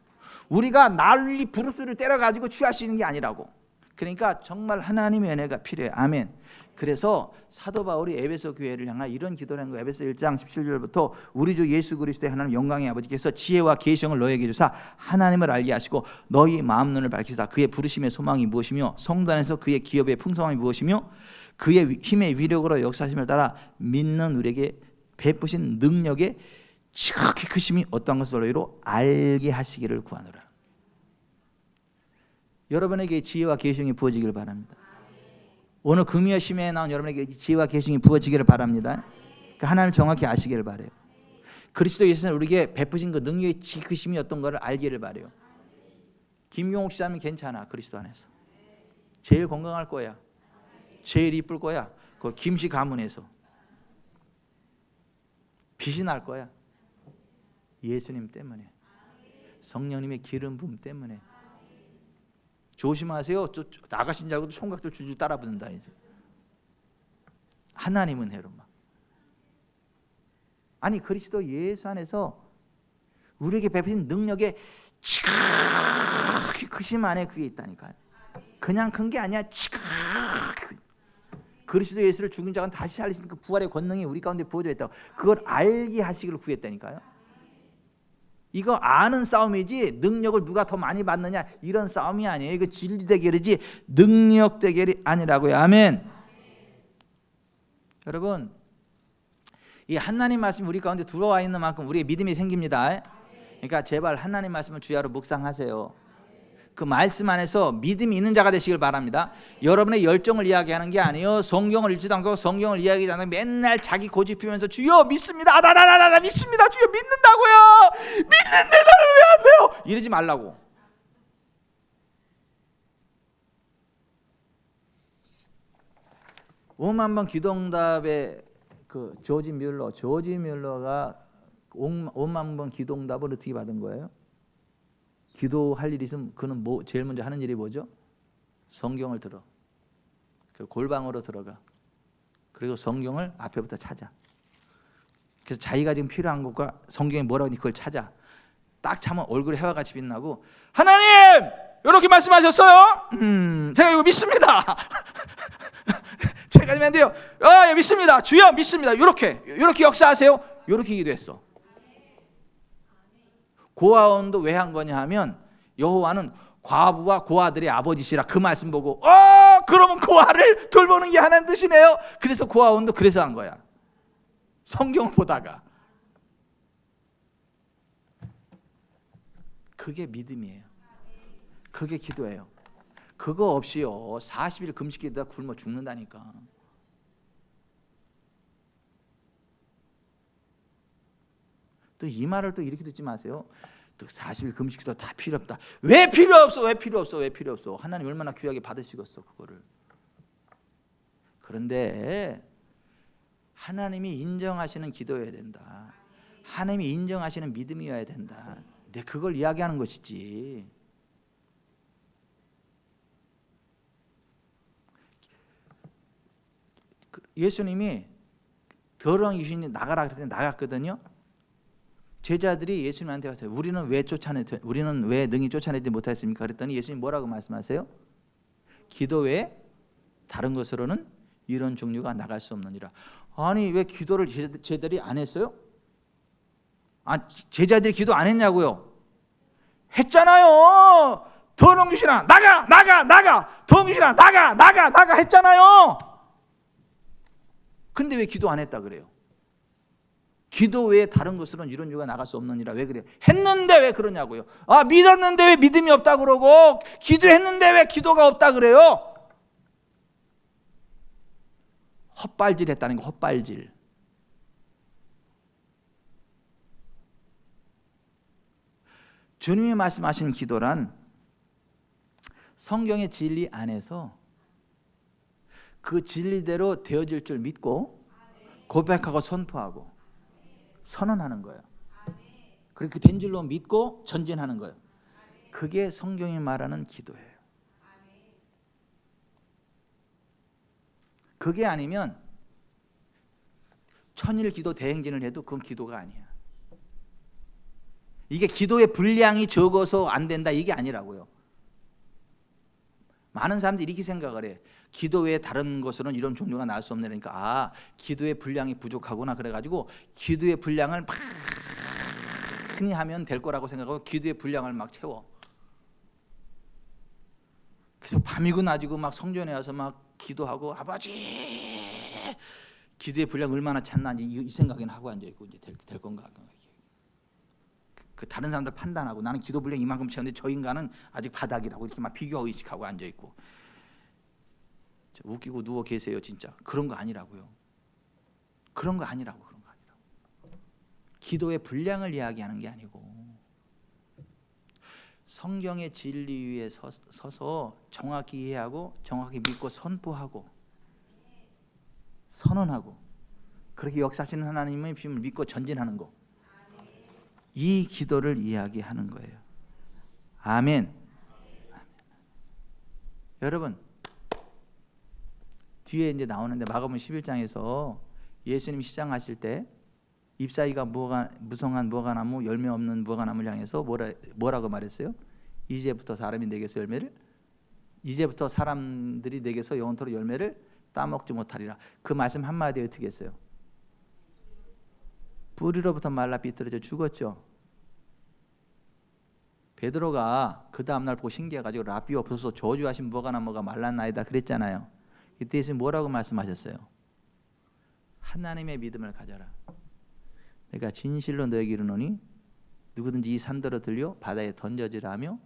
우리가 난리 브루스를 때려가지고 취할 수 있는 게 아니라고. 그러니까 정말 하나님의 은혜가 필요해. 아멘. 그래서 사도 바울이 에베소 교회를 향한 이런 기도를 한 거예요. 에베소 1장 17절부터 우리 주 예수 그리스도의 하나님 영광의 아버지께서 지혜와 계시형을 너에게 주사 하나님을 알게 하시고 너희 마음 눈을 밝히사 그의 부르심의 소망이 무엇이며 성도 안에서 그의 기업의 풍성함이 무엇이며 그의 힘의 위력으로 역사하심을 따라 믿는 우리에게 베푸신 능력의 지극히 크심이 어떠한 것을 너희로 알게 하시기를 구하노라. 여러분에게 지혜와 계시형이 부어지기를 바랍니다. 오늘 금요 심해에 나온 여러분에게 지혜와 계시형이 부어지기를 바랍니다. 그러니까 하나님을 정확히 아시기를 바라요. 그리스도 예수는 우리에게 베푸신 그 능력의 지극히심이 어떤 것을 알기를 바라요. 김용옥 씨라면 괜찮아. 그리스도 안에서 제일 건강할 거야. 제일 이쁠 거야. 그 김씨 가문에서 빛이 날 거야. 예수님 때문에, 성령님의 기름 부음 때문에. 조심하세요. 나가신 줄 알고 총각들 줄줄 따라붙는다 이제. 하나님 은혜로만. 아니 그리스도 예수 안에서 우리에게 베푸신 능력의 지극히 크심 안에 그게 있다니까요. 그냥 큰 게 아니야. 지극히. 그리스도 예수를 죽은 자가 다시 살리신 그 부활의 권능이 우리 가운데 부어져 있다고. 그걸 알게 하시기를 구했다니까요. 이거 아는 싸움이지 능력을 누가 더 많이 받느냐 이런 싸움이 아니에요. 이거 진리 대결이지 능력 대결이 아니라고요. 아멘. 여러분 이 하나님 말씀이 우리 가운데 들어와 있는 만큼 우리의 믿음이 생깁니다. 그러니까 제발 하나님 말씀을 주야로 묵상하세요. 그 말씀 안에서 믿음이 있는 자가 되시길 바랍니다. 여러분의 열정을 이야기하는 게 아니에요. 성경을 읽지도 않고 성경을 이야기하지 않고 맨날 자기 고집피면서 주여 믿습니다. 나 믿습니다. 주여 믿는다고요. 믿는데 나는 왜 안 돼요? 이러지 말라고. 오만번 기도응답의 그 조지 뮬러가 5만 번 기도응답을 어떻게 받은 거예요? 기도할 일이 있으면 그는 제일 먼저 하는 일이 뭐죠? 성경을 들어. 그 골방으로 들어가. 그리고 성경을 앞에부터 찾아. 그래서 자기가 지금 필요한 것과 성경에 뭐라고 하니 그걸 찾아. 딱 참으면 얼굴에 해와 같이 빛나고 하나님! 이렇게 말씀하셨어요? 제가 이거 믿습니다. 제가 안 돼요. 예, 믿습니다. 주여 믿습니다. 이렇게 역사하세요. 이렇게 기도했어. 고아원도 왜 한 거냐 하면 여호와는 과부와 고아들의 아버지시라 그 말씀 보고 그러면 고아를 돌보는 게 하나님 뜻이네요. 그래서 고아원도 그래서 한 거야. 성경을 보다가. 그게 믿음이에요. 그게 기도예요. 그거 없이요 40일 금식기도다 굶어 죽는다니까. 또 이 말을 또 이렇게 듣지 마세요. 또 40일 금식기도 다 필요 없다. 왜 필요 없어? 왜 필요 없어? 왜 필요 없어? 하나님 얼마나 귀하게 받으시겠어 그거를. 그런데 하나님이 인정하시는 기도여야 된다. 하나님이 인정하시는 믿음이어야 된다. 내 그걸 이야기하는 것이지. 예수님이 더러운 귀신이 나가라 그랬더니 나갔거든요. 제자들이 예수님한테 갔어요. 우리는 왜 능히 쫓아내지 못했습니까? 그랬더니 예수님 뭐라고 말씀하세요? 기도 외에 다른 것으로는 이런 종류가 나갈 수 없느니라. 아니 왜 기도를 제자들이 안 했어요? 제자들이 기도 안 했냐고요? 했잖아요. 더러운 귀신아 나가 더러운 귀신아 나가 했잖아요. 근데 왜 기도 안 했다 그래요? 기도 외에 다른 것으로는 이런 이유가 나갈 수 없느니라. 왜 그래요? 했는데 왜 그러냐고요? 믿었는데 왜 믿음이 없다 그러고, 기도했는데 왜 기도가 없다 그래요? 헛발질 했다는 거. 헛발질. 주님이 말씀하시는 기도란 성경의 진리 안에서 그 진리대로 되어질 줄 믿고 고백하고 선포하고 선언하는 거예요. 그렇게 된 줄로 믿고 전진하는 거예요. 그게 성경이 말하는 기도예요. 그게 아니면 천일 기도 대행진을 해도 그건 기도가 아니야. 이게 기도의 분량이 적어서 안 된다 이게 아니라고요. 많은 사람들이 이렇게 생각을 해. 기도 외에 다른 것으로는 이런 종류가 나올 수 없네. 그러니까 기도의 분량이 부족하구나 그래가지고 기도의 분량을 많이 하면 될 거라고 생각하고 기도의 분량을 막 채워. 그래서 밤이고 낮이고 막 성전에 와서 막 기도하고 아버지 기도의 분량 얼마나 찼나 이 생각은 하고 앉아 있고 이제 될 건가. 그 다른 사람들 판단하고 나는 기도 분량 이만큼 채웠는데 저 인간은 아직 바닥이라고 이렇게 막 비교 의식하고 앉아 있고 웃기고 누워 계세요 진짜. 그런 거 아니라고요. 그런 거 아니라고. 기도의 분량을 이야기하는 게 아니고 성경의 진리 위에 서서 정확히 이해하고 정확히 믿고 선포하고 선언하고 그렇게 역사하시는 하나님의 힘을 믿고 전진하는 거. 이 기도를 이야기하는 거예요. 아멘. 여러분 뒤에 이제 나오는데 마가복음 11장에서 예수님 시장하실 때 잎사귀가 무성한 무화과나무 열매 없는 무화과나무를 향해서 뭐라고 말했어요? 이제부터 사람이 내게서 열매를 이제부터 사람들이 내게서 영원토록 열매를 따먹지 못하리라. 그 말씀 한마디에 어떻게 했어요? 뿌리로부터 말라 비틀어져 죽었죠. 베드로가 그 다음날 보고 신기해가지고 라비 없어서 저주하신 무화과나무가 말랐나이다 그랬잖아요. 이때 예수님 뭐라고 말씀하셨어요? 하나님의 믿음을 가져라. 내가 진실로 너에게 이르노니 누구든지 이 산더러 들려 바다에 던져지라 하며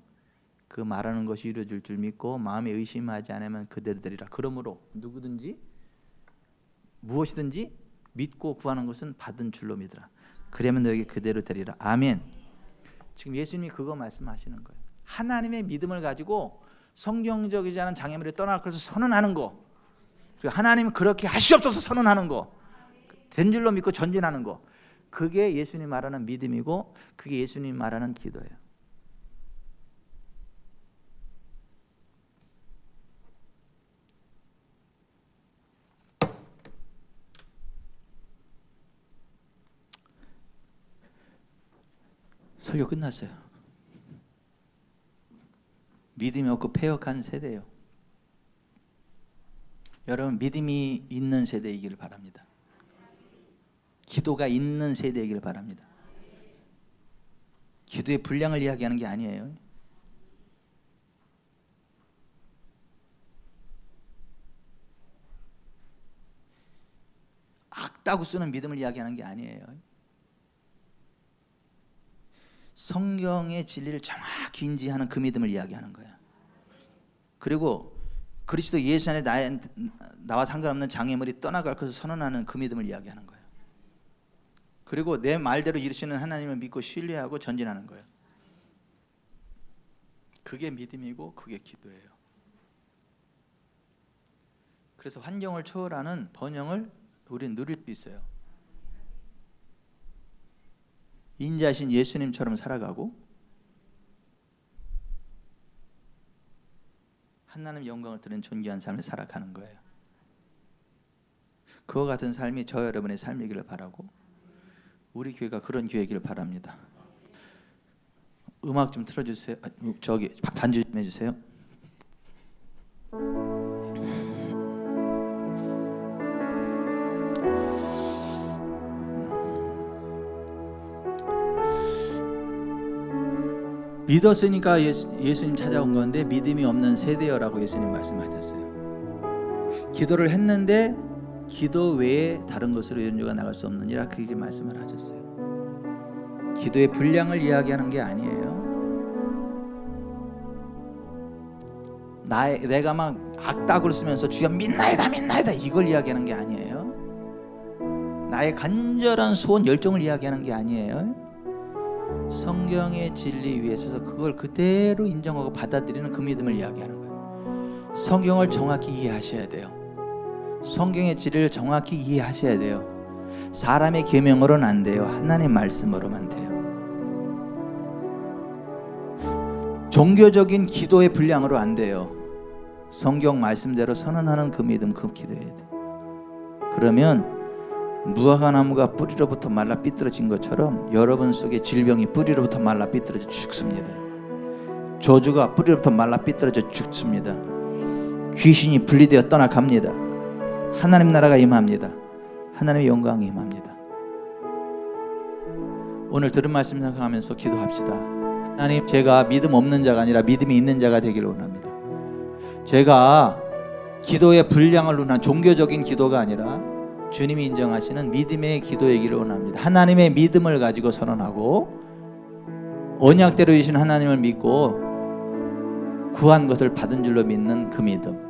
그 말하는 것이 이루어질 줄 믿고 마음에 의심하지 않으면 그대로 되리라. 그러므로 누구든지 무엇이든지 믿고 구하는 것은 받은 줄로 믿으라. 그러면 너에게 그대로 되리라. 아멘. 지금 예수님이 그거 말씀하시는 거예요. 하나님의 믿음을 가지고 성경적이지 않은 장애물에 떠날 것을 선언하는 거. 그리고 하나님은 그렇게 하시옵소서 선언하는 거. 된 줄로 믿고 전진하는 거. 그게 예수님 말하는 믿음이고 그게 예수님 말하는 기도예요. 설교 끝났어요. 믿음이 없고 패역한 세대예요. 여러분 믿음이 있는 세대이기를 바랍니다. 기도가 있는 세대이기를 바랍니다. 기도의 분량을 이야기하는 게 아니에요. 악다고 쓰는 믿음을 이야기하는 게 아니에요. 성경의 진리를 정확히 인지하는 그 믿음을 이야기하는 거예요. 그리고 그리스도 예수 안에 나와 상관없는 장애물이 떠나갈 것을 선언하는 그 믿음을 이야기하는 거예요. 그리고 내 말대로 이루시는 하나님을 믿고 신뢰하고 전진하는 거예요. 그게 믿음이고 그게 기도예요. 그래서 환경을 초월하는 번영을 우리는 누릴 수 있어요. 인자신 예수님처럼 살아가고 하나님 영광을 드리는 존귀한 삶을 살아가는 거예요. 그와 같은 삶이 저 여러분의 삶이기를 바라고 우리 교회가 그런 교회이기를 바랍니다. 음악 좀 틀어주세요. 저기 반주 좀 해주세요. 믿었으니까 예수님 찾아온 건데 믿음이 없는 세대여라고 예수님 말씀하셨어요. 기도를 했는데 기도 외에 다른 것으로 연주가 나갈 수 없느니라 그렇게 말씀을 하셨어요. 기도의 분량을 이야기하는 게 아니에요. 내가 막 악닥을 쓰면서 주여 믿나이다 이걸 이야기하는 게 아니에요. 나의 간절한 소원 열정을 이야기하는 게 아니에요. 성경의 진리 위에 서서 그걸 그대로 인정하고 받아들이는 그 믿음을 이야기하는 거예요. 성경을 정확히 이해하셔야 돼요. 성경의 진리를 정확히 이해하셔야 돼요. 사람의 계명으로는 안 돼요. 하나님 말씀으로만 돼요. 종교적인 기도의 분량으로 안 돼요. 성경 말씀대로 선언하는 그 믿음, 그 기도해야 돼요. 그러면 무화과나무가 뿌리로부터 말라 삐뚤어진 것처럼 여러분 속에 질병이 뿌리로부터 말라 삐뚤어져 죽습니다. 저주가 뿌리로부터 말라 삐뚤어져 죽습니다. 귀신이 분리되어 떠나갑니다. 하나님 나라가 임합니다. 하나님의 영광이 임합니다. 오늘 들은 말씀 생각하면서 기도합시다. 하나님, 제가 믿음 없는 자가 아니라 믿음이 있는 자가 되기를 원합니다. 제가 기도의 분량을 논한 종교적인 기도가 아니라 주님이 인정하시는 믿음의 기도이기를 원합니다. 하나님의 믿음을 가지고 선언하고 언약대로 이신 하나님을 믿고 구한 것을 받은 줄로 믿는 그 믿음.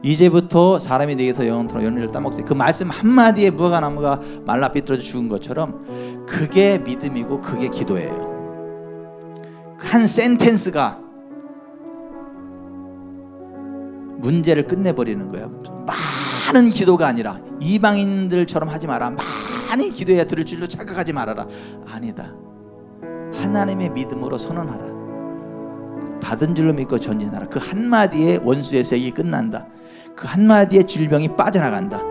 이제부터 사람이 내게서 영원토록 연회를 따먹되 그 말씀 한마디에 무화과나무가 말라 삐뚤어져 죽은 것처럼 그게 믿음이고 그게 기도예요. 한 센텐스가 문제를 끝내버리는 거예요. 많은 기도가 아니라 이방인들처럼 하지 마라. 많이 기도해야 들을 줄로 착각하지 말아라. 아니다. 하나님의 믿음으로 선언하라. 받은 줄로 믿고 전진하라. 그 한마디에 원수의 세력이 끝난다. 그 한마디에 질병이 빠져나간다.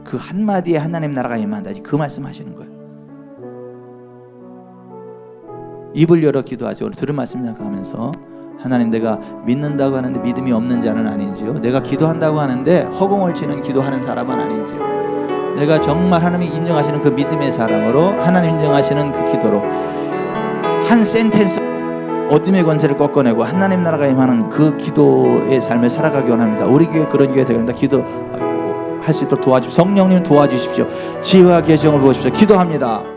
그 한마디에 하나님 나라가 임한다. 그 말씀하시는 거예요. 입을 열어 기도하세요. 오늘 들은 말씀 생각하면서 하나님, 내가 믿는다고 하는데 믿음이 없는 자는 아닌지요? 내가 기도한다고 하는데 허공을 치는 기도하는 사람은 아닌지요? 내가 정말 하나님이 인정하시는 그 믿음의 사람으로 하나님 인정하시는 그 기도로 한 센텐스 어둠의 권세를 꺾어내고 하나님 나라가 임하는 그 기도의 삶을 살아가기 원합니다. 우리 교회 그런 교회 되겠습니다. 기도할 수 있도록 도와주십시오. 성령님 도와주십시오. 지혜와 계시를 부으십시오. 기도합니다.